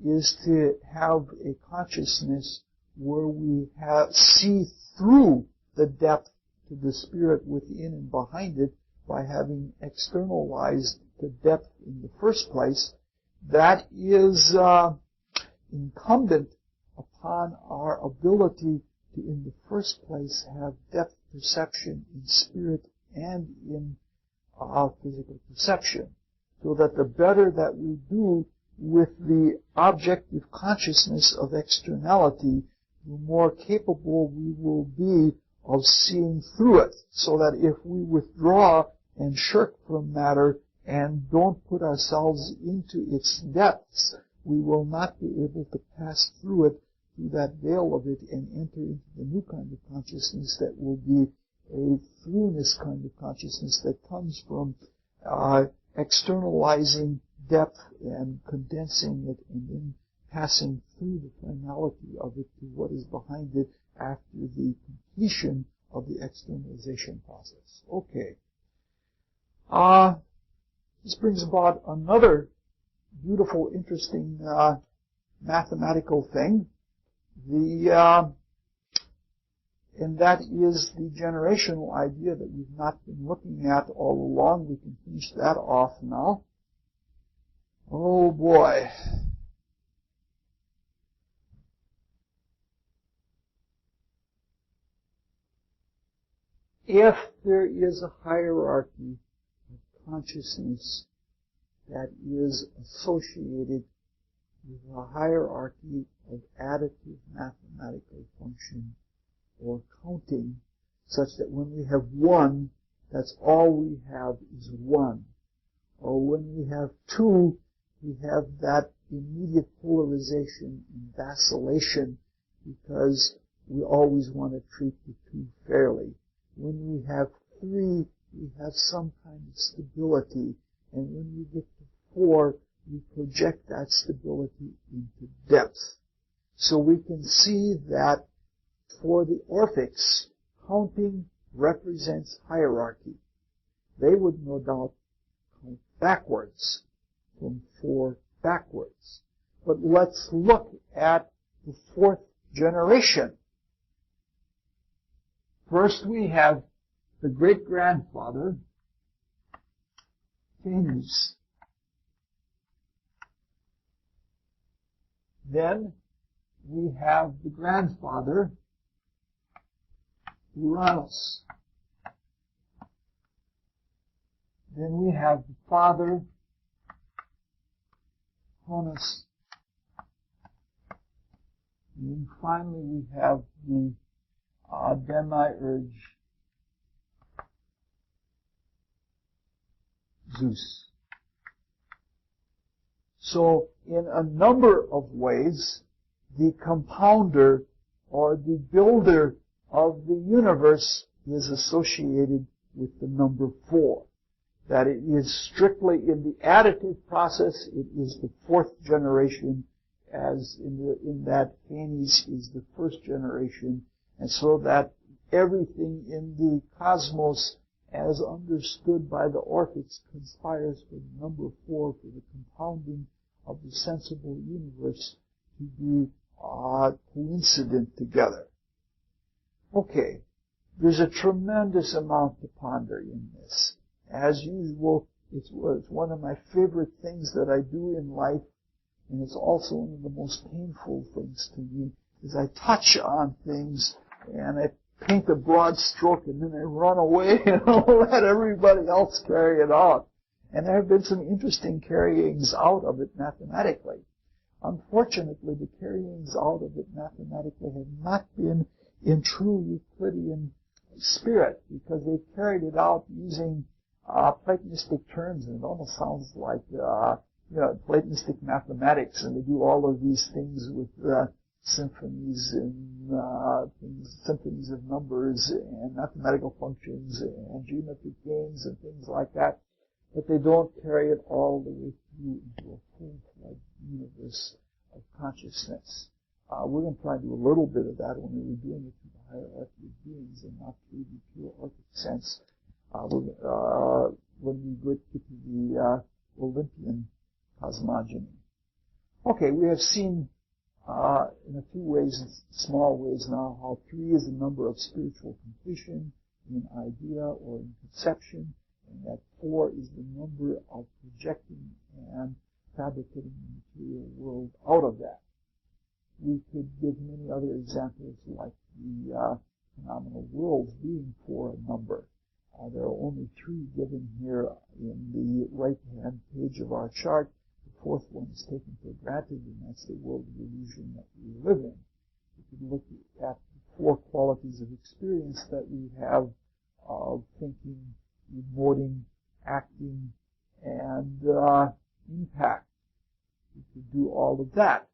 is to have a consciousness where we see through the depth to the spirit within and behind it by having externalized the depth in the first place, that is incumbent upon our ability to, in the first place, have depth perception in spirit and in physical perception, so that the better that we do with the objective consciousness of externality, the more capable we will be of seeing through it, so that if we withdraw and shirk from matter and don't put ourselves into its depths, we will not be able to pass through it, through that veil of it, and enter into the new kind of consciousness that will be a throughness kind of consciousness that comes from externalizing depth and condensing it and then passing through the finality of it to what is behind it after the completion of the externalization process. Okay. This brings about another beautiful, interesting mathematical thing. And that is the generational idea that we've not been looking at all along. We can finish that off now. Oh boy. If there is a hierarchy of consciousness that is associated with a hierarchy of additive mathematical function or counting, such that when we have one, that's all we have is one. Or when we have two, we have that immediate polarization and vacillation because we always want to treat the two fairly. When we have three, we have some kind of stability. And when we get to four, we project that stability into depth. So we can see that for the Orphics, counting represents hierarchy. They would no doubt count backwards, from four backwards. But let's look at the fourth generation. First we have the great-grandfather, Phanes. Then we have the grandfather, Uranus. Then we have the father, Cronus. And then finally we have the demiurge, Zeus. So in a number of ways, the compounder or the builder of the universe is associated with the number 4. That it is strictly in the additive process, it is the fourth generation, as in that Phanes is the first generation, and so that everything in the cosmos, as understood by the Orphics, conspires for the number 4, for the compounding of the sensible universe to be coincident together. Okay, there's a tremendous amount to ponder in this. As usual, it's one of my favorite things that I do in life, and it's also one of the most painful things to me, is I touch on things and I paint a broad stroke and then I run away and I'll let everybody else carry it out. And there have been some interesting carryings out of it mathematically. Unfortunately, the carryings out of it mathematically have not been in true Euclidean spirit, because they carried it out using Platonistic terms, and it almost sounds like Platonistic mathematics, and they do all of these things with symphonies and symphonies of numbers and mathematical functions and geometric games and things like that, but they don't carry it all the way through into a full-fledged universe of consciousness. We're going to try to do a little bit of that when we're doing it through the hierarchy of beings and not through the pure Orphic sense. When we get to the Olympian cosmogony. Okay, we have seen in a few ways, small ways now, how 3 is the number of spiritual completion in idea or in conception, and that 4 is the number of projecting and fabricating the material world out of that. We could give many other examples like the phenomenal worlds being 4 in number. There are only 3 given here in the right-hand page of our chart. The 4th one is taken for granted, and that's the world of illusion that we live in. We could look at the 4 qualities of experience that we have of thinking, emoting, acting, and impact. We could do all of that.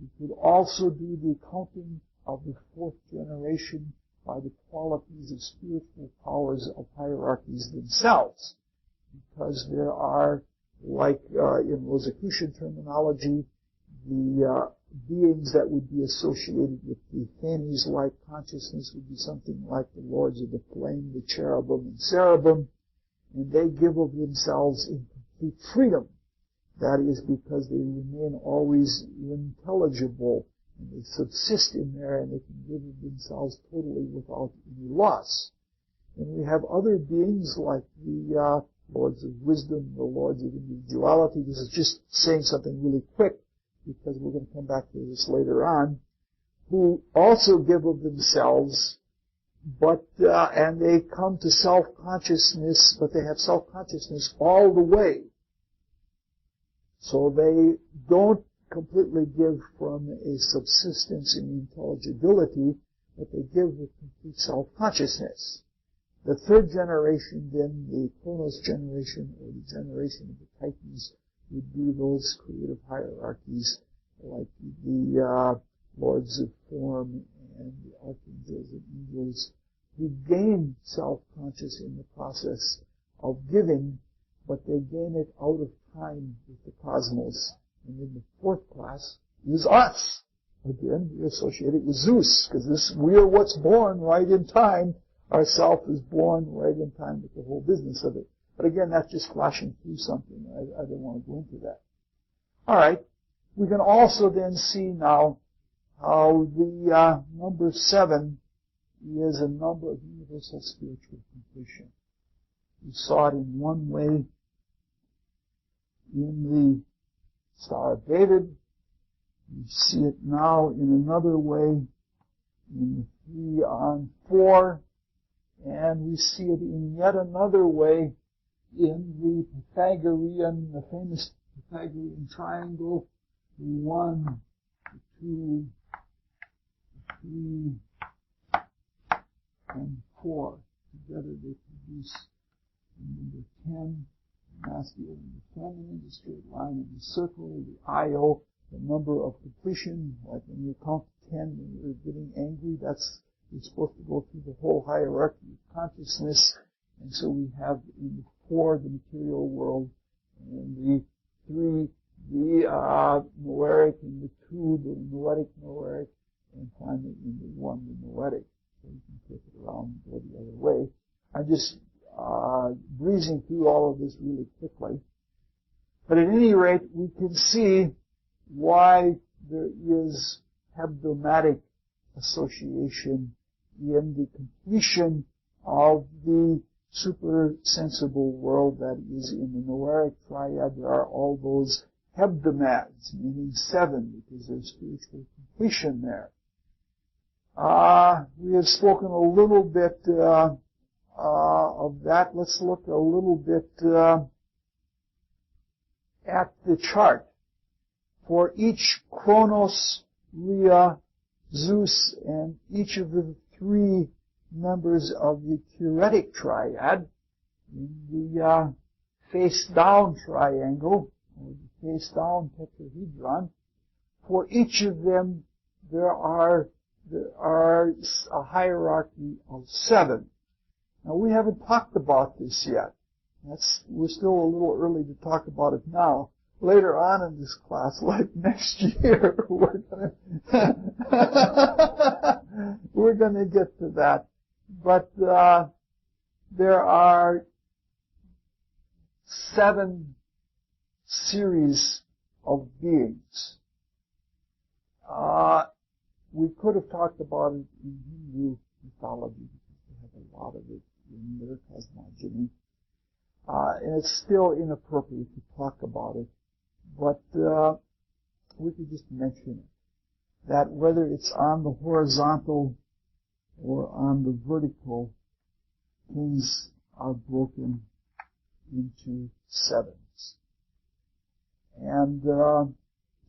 We could also do the accounting of the 4th generation by the qualities of spiritual powers of hierarchies themselves. Because there are, like in Rosicrucian terminology, the beings that would be associated with the Thales-like consciousness would be something like the lords of the flame, the cherubim and cherubim, and they give of themselves in complete freedom. That is because they remain always intelligible, and they subsist in there, and they can give of themselves totally without any loss. And we have other beings like the lords of wisdom, the lords of individuality. This is just saying something really quick, because we're going to come back to this later on, who also give of themselves, but and they come to self-consciousness, but they have self-consciousness all the way. So they don't completely give from a subsistence in intelligibility, but they give with complete self-consciousness. The 3rd generation, then, the Chronos generation, or the generation of the Titans, would be those creative hierarchies like the lords of form and the archangels and angels, who gain self-conscious in the process of giving, but they gain it out of time with the cosmos. And then the 4th class is us. Again, we associate it with Zeus, because we are what's born right in time. Our self is born right in time with the whole business of it. But again, that's just flashing through something. I don't want to go into that. All right. We can also then see now how the number 7 is a number of universal spiritual completion. We saw it in one way in the Star of David. We see it now in another way in the 3 on 4. And we see it in yet another way in the Pythagorean, the famous Pythagorean triangle, the 1, the 2, the 3, and 4. Together they produce the number 10, the masculine and the feminine, the straight line and the circle, the IO, the number of completion. Like when you count to 10 when you're getting angry, you're supposed to go through the whole hierarchy of consciousness. And so we have in the 4, the material world, and the 3, the noetic, and the 2, the noetic noetic, and finally in the 1, the noetic. So you can flip it around and go the other way. I'm just breezing through all of this really quickly. But at any rate, we can see why there is hebdomatic association in the completion of the super-sensible world that is in the Noeric triad. There are all those hebdomads, meaning 7, because there's spiritual completion there. We have spoken a little bit of that. Let's look a little bit at the chart. For each Chronos, Rhea, Zeus, and each of the 3 members of the theoretic triad, in the face-down triangle, or the face-down tetrahedron, for each of them there are a hierarchy of 7. Now we haven't talked about this yet. We're still a little early to talk about it now. Later on in this class, like next year, we're gonna get to that. But there are 7 series of beings. We could have talked about it in Hindu mythology, because they have a lot of it in their cosmogony. And it's still inappropriate to talk about it. but we could just mention it, that whether it's on the horizontal or on the vertical, things are broken into sevens. And the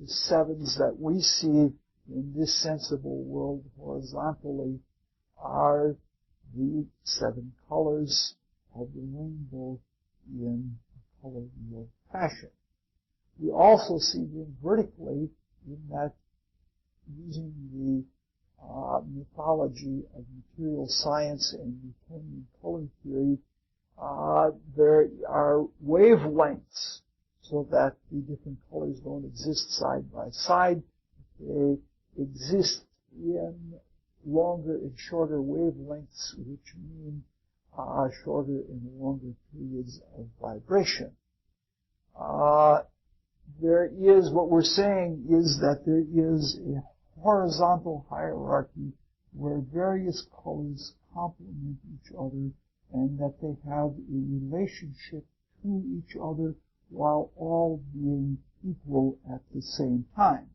sevens that we see in this sensible world horizontally are the 7 colors of the rainbow in a color wheel fashion. We also see them vertically in that, using the mythology of material science and Newtonian color theory, there are wavelengths, so that the different colors don't exist side by side. They exist in longer and shorter wavelengths, which mean shorter and longer periods of vibration. What we're saying is that there is a horizontal hierarchy where various colors complement each other and that they have a relationship to each other while all being equal at the same time.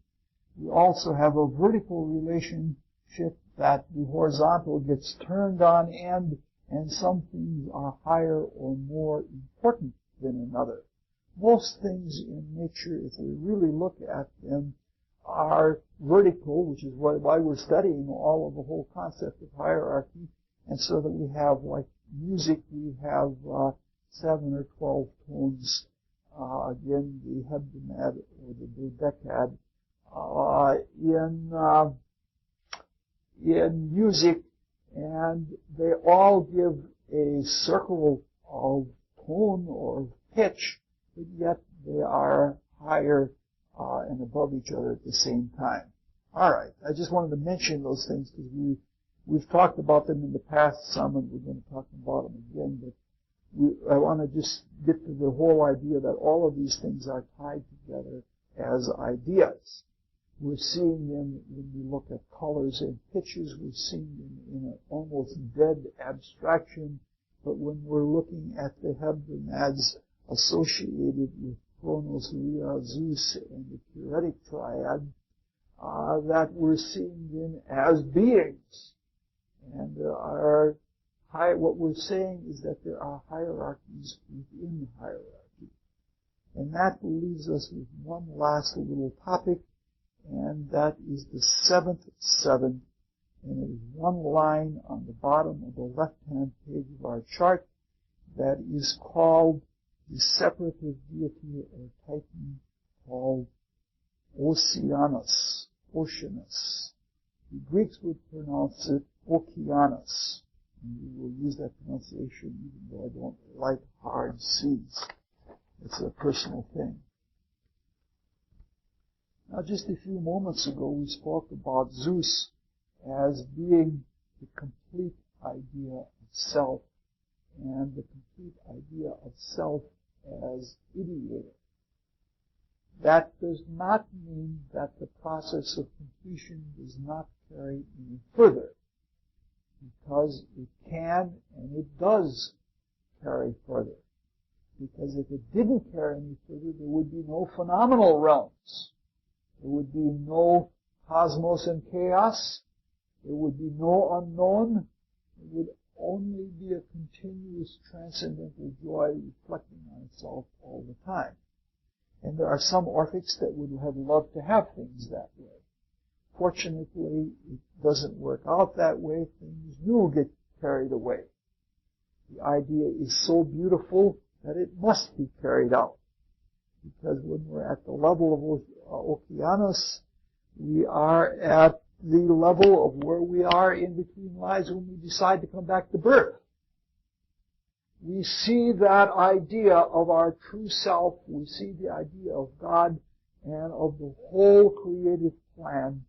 We also have a vertical relationship that the horizontal gets turned on end, and some things are higher or more important than another. Most things in nature, if we really look at them, are vertical, which is why we're studying all of the whole concept of hierarchy. And so that we have, like music, we have 7 or 12 tones. Again, the hebdomad or the dodecad. In music, and they all give a circle of tone or pitch, but yet they are higher and above each other at the same time. All right, I just wanted to mention those things because we've talked about them in the past some, and we're going to talk about them again. But I want to just get to the whole idea that all of these things are tied together as ideas. We're seeing them when we look at colors and pitches. We're seeing them in an almost dead abstraction. But when we're looking at the hebdomads associated with Chronos, Rhea, Zeus, and the Pyrrhic triad, that we're seeing them as beings. And what we're saying is that there are hierarchies within the hierarchy. And that leaves us with one last little topic, and that is the 7th seven. And it is one line on the bottom of the left-hand page of our chart that is called the separative deity or titan called Oceanus. The Greeks would pronounce it Okeanos. And we will use that pronunciation even though I don't like hard C's. It's a personal thing. Now, just a few moments ago, we spoke about Zeus as being the complete idea of self and the complete idea of self as ideator. That does not mean that the process of completion does not carry any further, because it can and it does carry further. Because if it didn't carry any further, there would be no phenomenal realms. There would be no cosmos and chaos. There would be no unknown. It would only be a continuous transcendental joy reflecting on itself all the time. And there are some orphics that would have loved to have things that way. Fortunately, it doesn't work out that way. Things do get carried away. The idea is so beautiful that it must be carried out. Because when we're at the level of Okeanos, we are at the level of where we are in between lives when we decide to come back to birth. We see that idea of our true self, we see the idea of God and of the whole creative plan,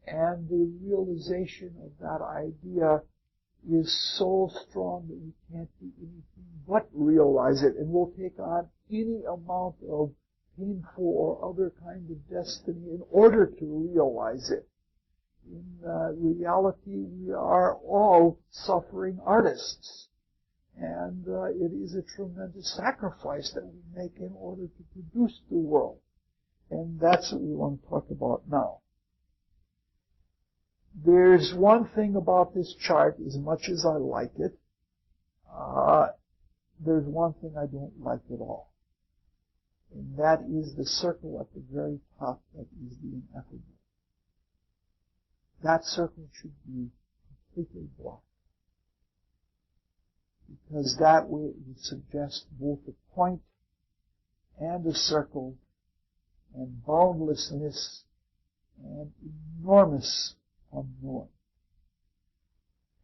and the realization of that idea is so strong that we can't do anything but realize it, and we'll take on any amount of painful or other kind of destiny in order to realize it. In reality, we are all suffering artists, and it is a tremendous sacrifice that we make in order to produce the world. And that's what we want to talk about now. There's one thing about this chart, as much as I like it, there's one thing I don't like at all. And that is the circle at the very top that is the ineffable. That circle should be completely blocked. Because that would suggest both a point and a circle and boundlessness and enormous unknown.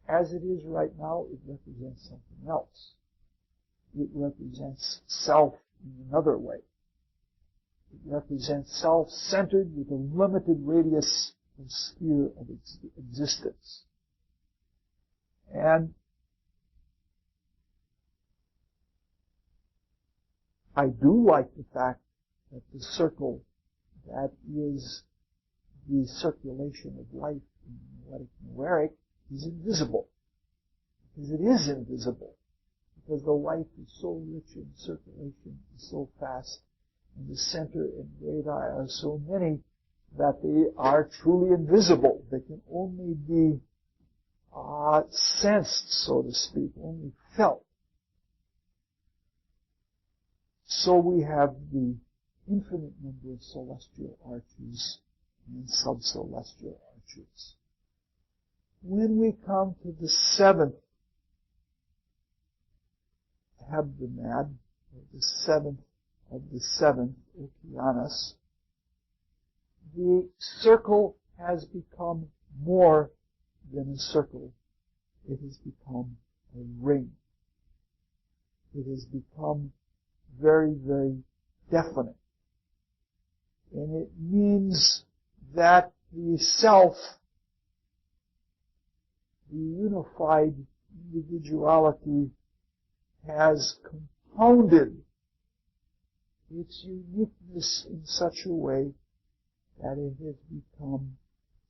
As it is right now, it represents something else. It represents self in another way. It represents self-centered with a limited radius and sphere of its existence. And I do like the fact that the circle that is the circulation of life in the noetic is invisible. Because it is invisible. Because the life is so rich in circulation, is so fast, and the center and radii are so many that they are truly invisible. They can only be sensed, so to speak, only felt. So we have the infinite number of celestial arches and sub-celestial arches. When we come to the seventh hebdomad, or the seventh of the seventh Okeanos, the circle has become more than a circle. It has become a ring. It has become very, very definite. And it means that the self, the unified individuality, has compounded its uniqueness in such a way that it has become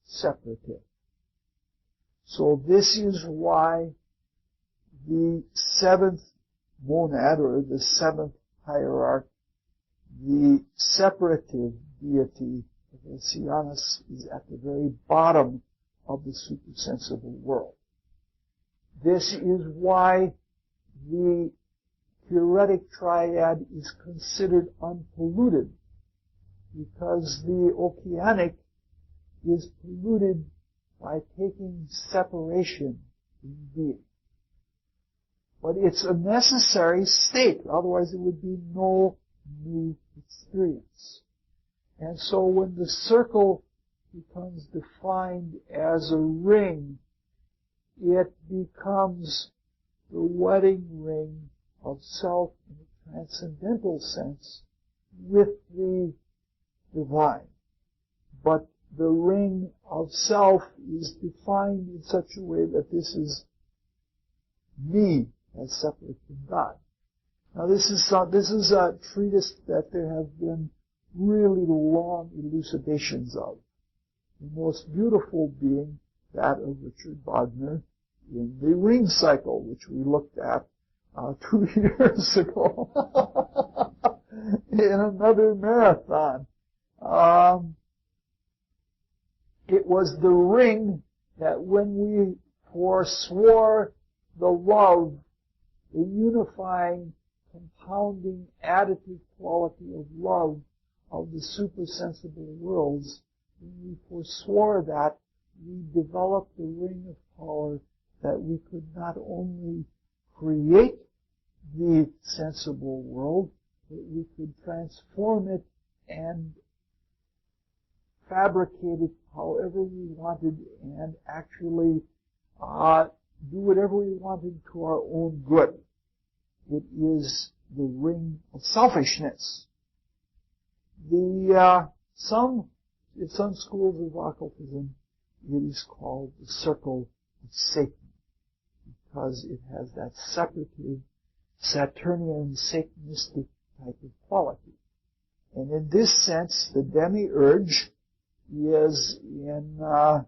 separative. So this is why the seventh monad, or the seventh hierarch, the separative deity of Oceanus, is at the very bottom of the supersensible world. This is why the theoretic triad is considered unpolluted, because the oceanic is polluted by taking separation in being. But it's a necessary state, otherwise there would be no new experience. And so when the circle becomes defined as a ring, it becomes the wedding ring of self in a transcendental sense with the divine. But the ring of self is defined in such a way that this is me as separate from God. Now this is a treatise that there have been really long elucidations of. The most beautiful being that of Richard Wagner in the ring cycle, which we looked at 2 years ago in another marathon. It was the ring that when we forswore the love, the unifying, compounding, additive quality of love of the supersensible worlds, when we forswore that, we developed the ring of power that we could not only create the sensible world, but we could transform it and fabricate it however we wanted and actually do whatever we wanted to our own good. It is the ring of selfishness. In some schools of occultism, it is called the circle of Satan, because it has that separative, Saturnian, Satanistic type of quality. And in this sense, the demiurge is, in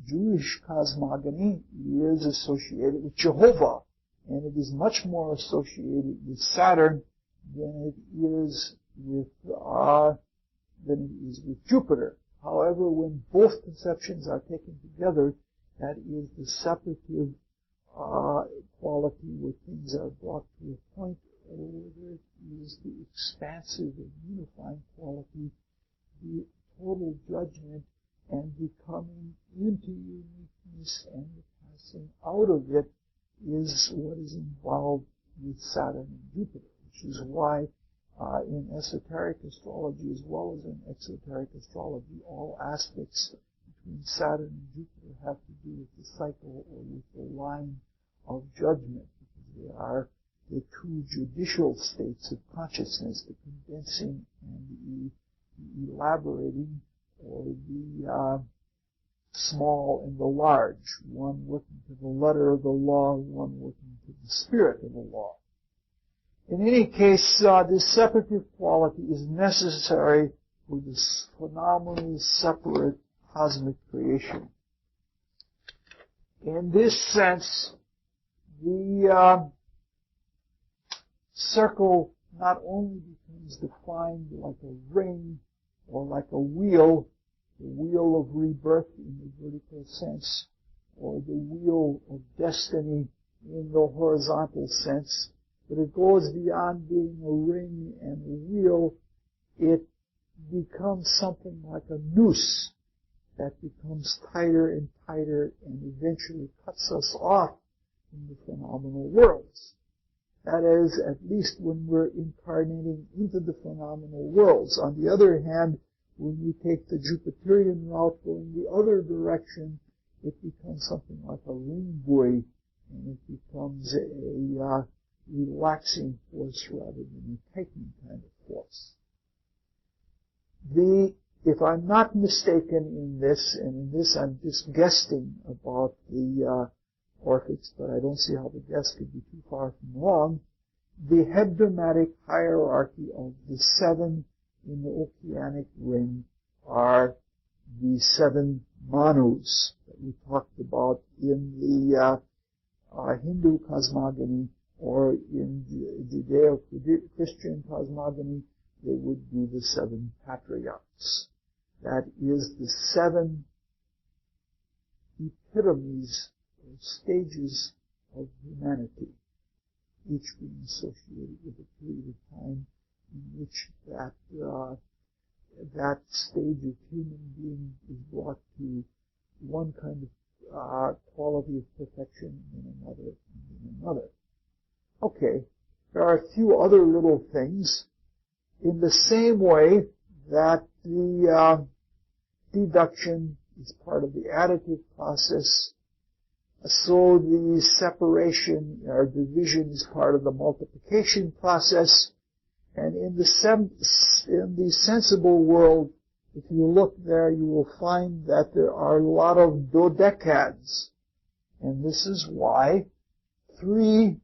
Jewish cosmogony, is associated with Jehovah, and it is much more associated with Saturn than it is with than it is with Jupiter. However, when both conceptions are taken together, that is the separative quality where things are brought to a point, or whether it is the expansive and unifying quality, the total judgment and becoming into uniqueness and the passing out of it is what is involved with Saturn and Jupiter, which is why in esoteric astrology as well as in exoteric astrology, all aspects between Saturn and Jupiter have to do with the cycle or with the line of judgment, because they are the two judicial states of consciousness, the condensing and the elaborating, or the small and the large, one working to the letter of the law, one working to the spirit of the law. In any case, this separative quality is necessary for this phenomenal separate cosmic creation. In this sense, the circle not only becomes defined like a ring or like a wheel, the wheel of rebirth in the vertical sense, or the wheel of destiny in the horizontal sense, but it goes beyond being a ring and a wheel. It becomes something like a noose that becomes tighter and tighter and eventually cuts us off from the phenomenal worlds. That is, at least when we're incarnating into the phenomenal worlds. On the other hand, when we take the Jupiterian route going the other direction, it becomes something like a ring buoy, and it becomes a relaxing force rather than a tightening kind of force. If I'm not mistaken in this, and in this I'm just guessing about the orchids, but I don't see how the guess could be too far from wrong, the hebdomadic hierarchy of the seven in the oceanic ring are the seven manus that we talked about in the Hindu cosmogony, or in Judeo-Christian cosmogony, they would be the seven patriarchs. That is the seven epitomes or stages of humanity, each being associated with a period of time in which that stage of human being is brought to one kind of quality of perfection and then another and then another. Okay, there are a few other little things. In the same way that the deduction is part of the additive process, so the separation or division is part of the multiplication process. And in the sensible world, if you look there, you will find that there are a lot of dodecads. And this is why 3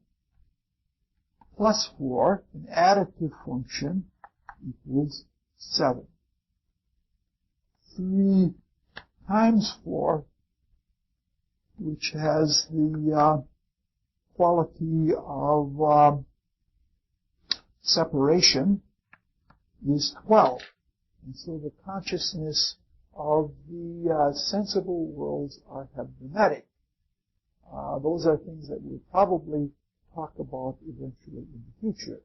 plus 4, an additive function, equals 7. 3 times 4, which has the quality of separation, is 12. And so the consciousness of the sensible worlds are hebdomatic. Those are things that we'll probably talk about eventually in the future.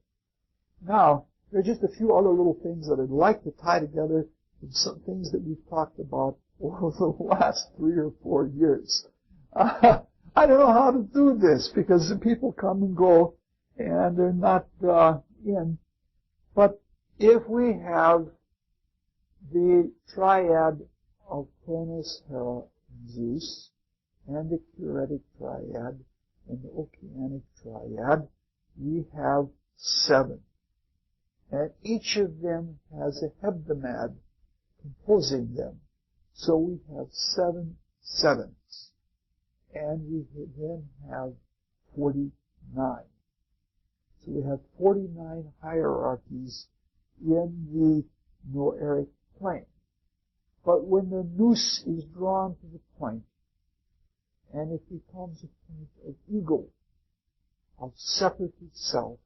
Now, there are just a few other little things that I'd like to tie together with some things that we've talked about over the last 3 or 4 years. I don't know how to do this because the people come and go and they're not in. But if we have the triad of Cronus, Hera, and Zeus, and the Curetic triad, and the Oceanic triad, we have 7. And each of them has a hebdomad composing them. So we have 7 sevens. And we then have 49. So we have 49 hierarchies in the Noeric plane. But when the noose is drawn to the point, and it becomes a point of ego, of separate itself,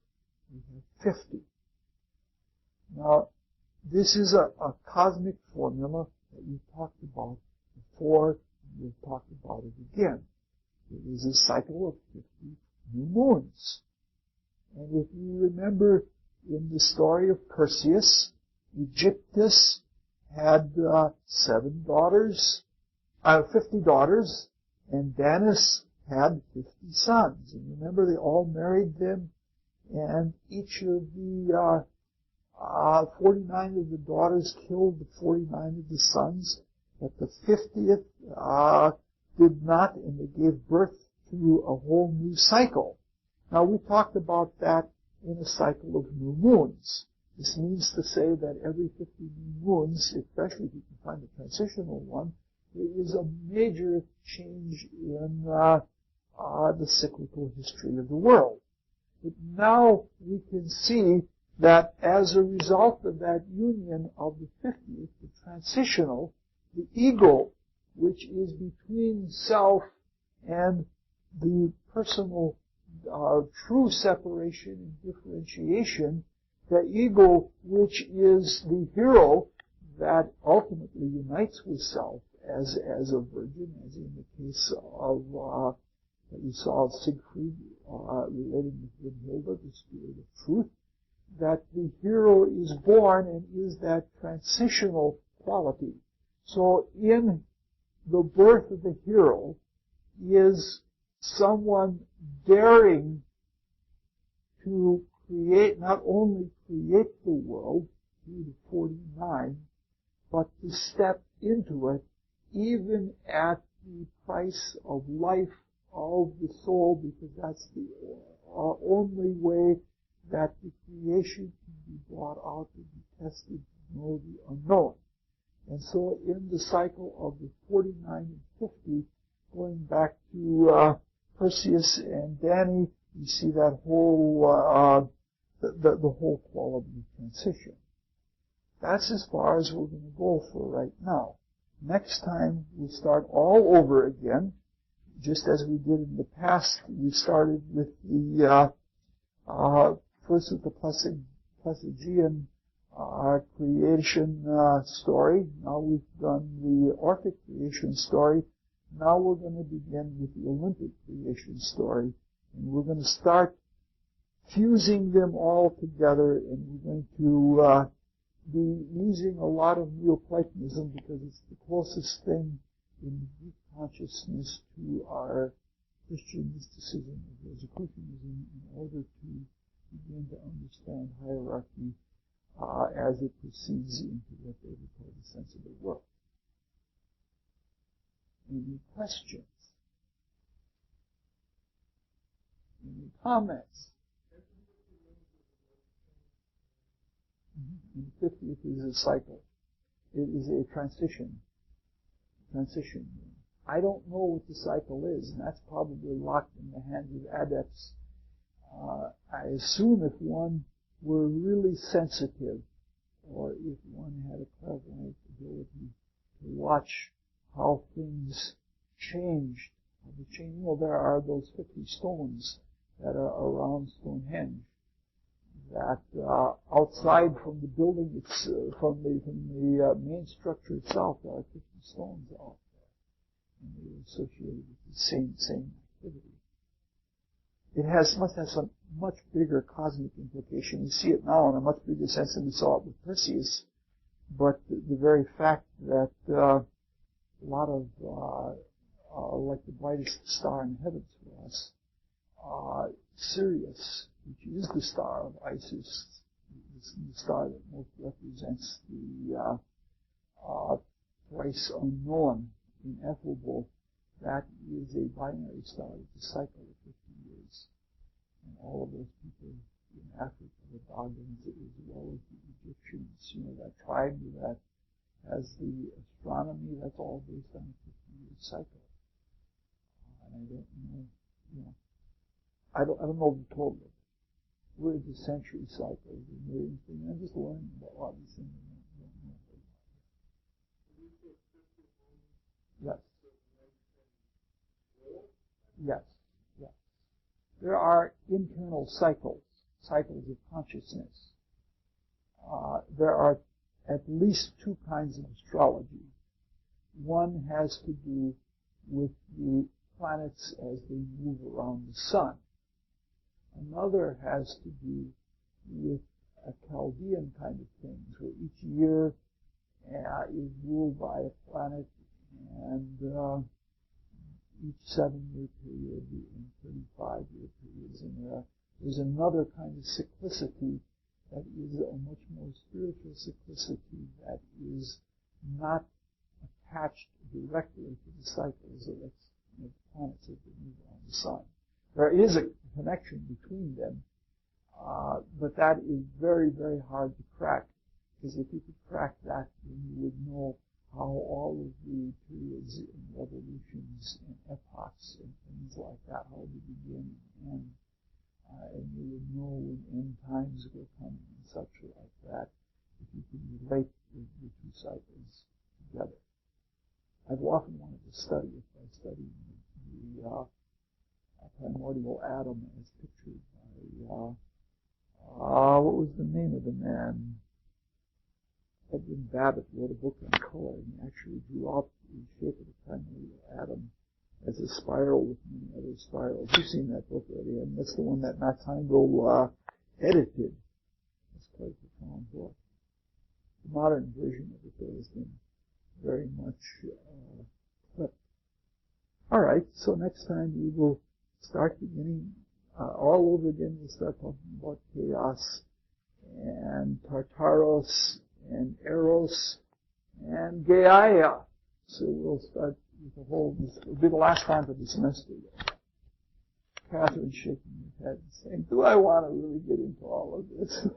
we have 50. Now, This is a cosmic formula that we've talked about before, and we've talked about it again. It is a cycle of 50 new moons. And if you remember in the story of Perseus, Egyptus had 50 daughters, and Danis had 50 sons. And remember, they all married them, and each of the 49 of the daughters killed the 49 of the sons, but the 50th did not, and they gave birth to a whole new cycle. Now, we talked about that in a cycle of new moons. This means to say that every 50 new moons, especially if you can find a transitional one, there is a major change in the cyclical history of the world. But now we can see that as a result of that union of the 50th, the transitional, the ego, which is between self and the personal true separation and differentiation, the ego, which is the hero that ultimately unites with self as a virgin, as in the case of that we saw Siegfried relating with Hilda, the spirit of truth, that the hero is born and is that transitional quality. So in the birth of the hero is someone daring to create, not only create the world through the 49, but to step into it even at the price of life of the soul, because that's the only way that the creation can be brought out and be tested to know the unknown. And so in the cycle of the 49 and 50, going back to Perseus and Dani, you see that whole the whole quality of transition. That's as far as we're going to go for right now. Next time we start all over again, just as we did in the past. We started with the first with the Plesiogean creation story. Now we've done the Orphic creation story. Now we're going to begin with the Olympic creation story, and we're going to start fusing them all together, and we're going to be using a lot of Neoplatonism because it's the closest thing in Greek consciousness to our Christian mysticism or Rosicrucianism in order to begin to understand hierarchy as it proceeds into what they would call the sensible world. Any questions? Any comments? And the 50th is a cycle. It is a transition. I don't know what the cycle is, and that's probably locked in the hands of adepts. I assume if one were really sensitive, or if one had a clairvoyant ability to watch how things changed, there are those 50 stones that are around Stonehenge, that outside from the building, from the main structure itself, there are 50 stones out there, and they're associated with the same activity. It must have some much bigger cosmic implication. We see it now in a much bigger sense than we saw it with Perseus, but the very fact that a lot of like the brightest star in the heavens for us, Sirius, which is the star of Isis, is the star that most represents the thrice unknown, ineffable. That is a binary star. It's a cycle of 50 years. And all of those people in Africa, the Dogons, as well as the Egyptians, that tribe that has the astronomy, that's all based on a 50-year cycle. And I don't know, I don't know the total. Where is the century cycle? The millions thing. I'm just learning about a lot of these things. I don't know. Yes. Yes. Yes. There are internal cycles of consciousness. There are at least two kinds of astrology. One has to do with the planets as they move around the sun. Another has to do with a Chaldean kind of things, where each year is ruled by a planet, and each 7-year period and 35-year periods. And there's another kind of cyclicity that is a much more spiritual cyclicity that is not attached directly to the cycles of the planets as they move around the sun. There is a connection between them, but that is very, very hard to crack, because if you could crack that, then you would know how all of the periods and revolutions and epochs and things like that, how they begin and end. And you would know when end times were coming and such like that, if you could relate the two cycles together. I've often wanted to study it by studying the primordial atom as pictured by, what was the name of the man? Edwin Babbitt wrote a book on color, and he actually drew out the shape of the primordial atom as a spiral with many other spirals. You've seen that book already, and that's the one that Matt Heindel edited. It's quite a profound book. The modern version of it, though, has been very much clipped. All right, so next time we will start beginning all over again. We'll start talking about chaos and Tartaros and Eros and Gaia. So we'll start with the whole. This will be the last time for the semester. Catherine's shaking her head and saying, "Do I want to really get into all of this?"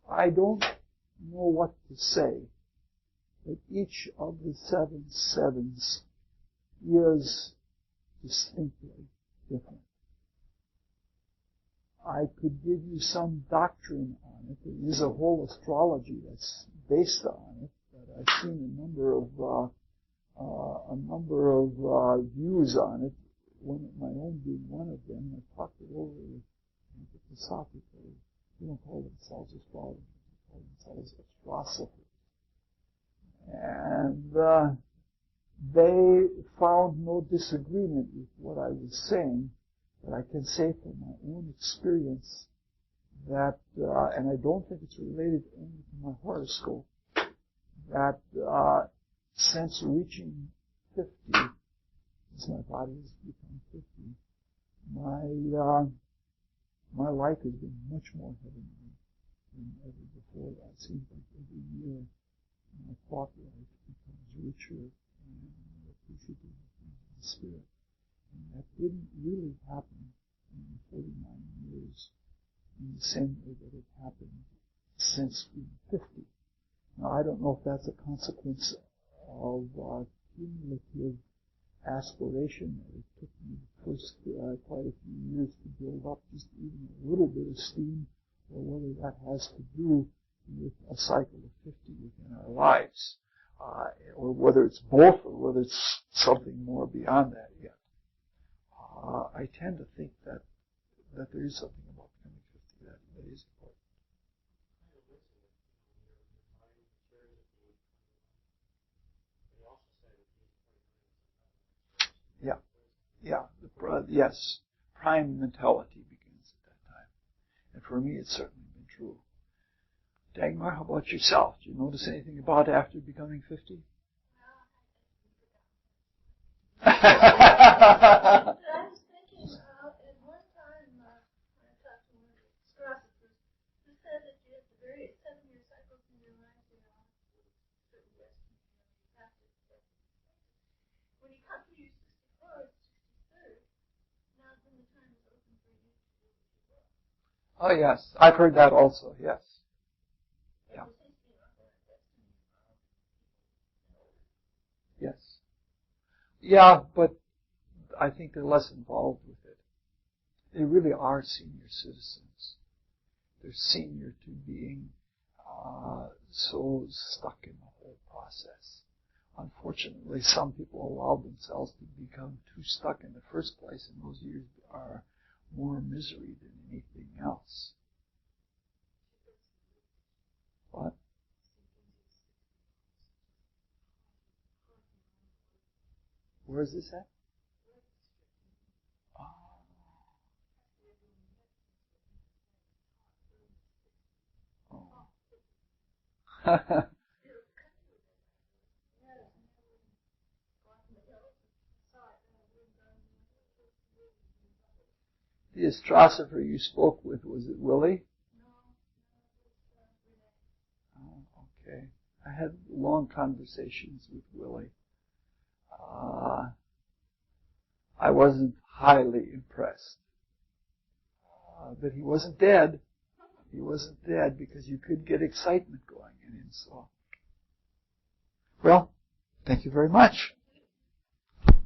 I don't know what to say, but each of the 7 sevens is distinctly different. I could give you some doctrine on it. There is a whole astrology that's based on it, but I've seen a number of views on it. My own being one of them. I talked it over philosophically. We don't call themselves astrologers. They call themselves astrosophists. And they found no disagreement with what I was saying, but I can say from my own experience that, and I don't think it's related only to my horoscope, that since reaching 50, as my body has become 50, my life has been much more heavenly than ever before. That seems like every year my thought life becomes richer and more appreciative of things in the spirit. And that didn't really happen in 49 years in the same way that it happened since being 50. Now, I don't know if that's a consequence of cumulative aspiration. It took me first quite a few years to build up just even a little bit of steam, or whether that has to do with a cycle of 50 within our lives, or whether it's both, or whether it's something more beyond that yet. I tend to think that there is something about becoming 50 that is important. Yes. Prime mentality begins at that time. And for me, it's certainly been true. Dagmar, how about yourself? Do you notice anything about after becoming 50? I was thinking, at one time, I talked to one of the astrologers who said that you have the various 7-year cycles in your life, certain destiny, you have to when you come to your 64th, 63rd, now then the time is open for you to do what you will. Oh, yes. I've heard that also, yes. Yeah. Yes. Yeah, but I think they're less involved with it. They really are senior citizens. they're senior to being so stuck in the whole process. Unfortunately, some people allow themselves to become too stuck in the first place, and those years are more misery than anything else. What? Where is this at? Oh. The astrosopher you spoke with, was it Willie? Oh, okay. I had long conversations with Willie. I wasn't highly impressed. But he wasn't dead. He wasn't dead because you could get excitement going in him. So, well, thank you very much.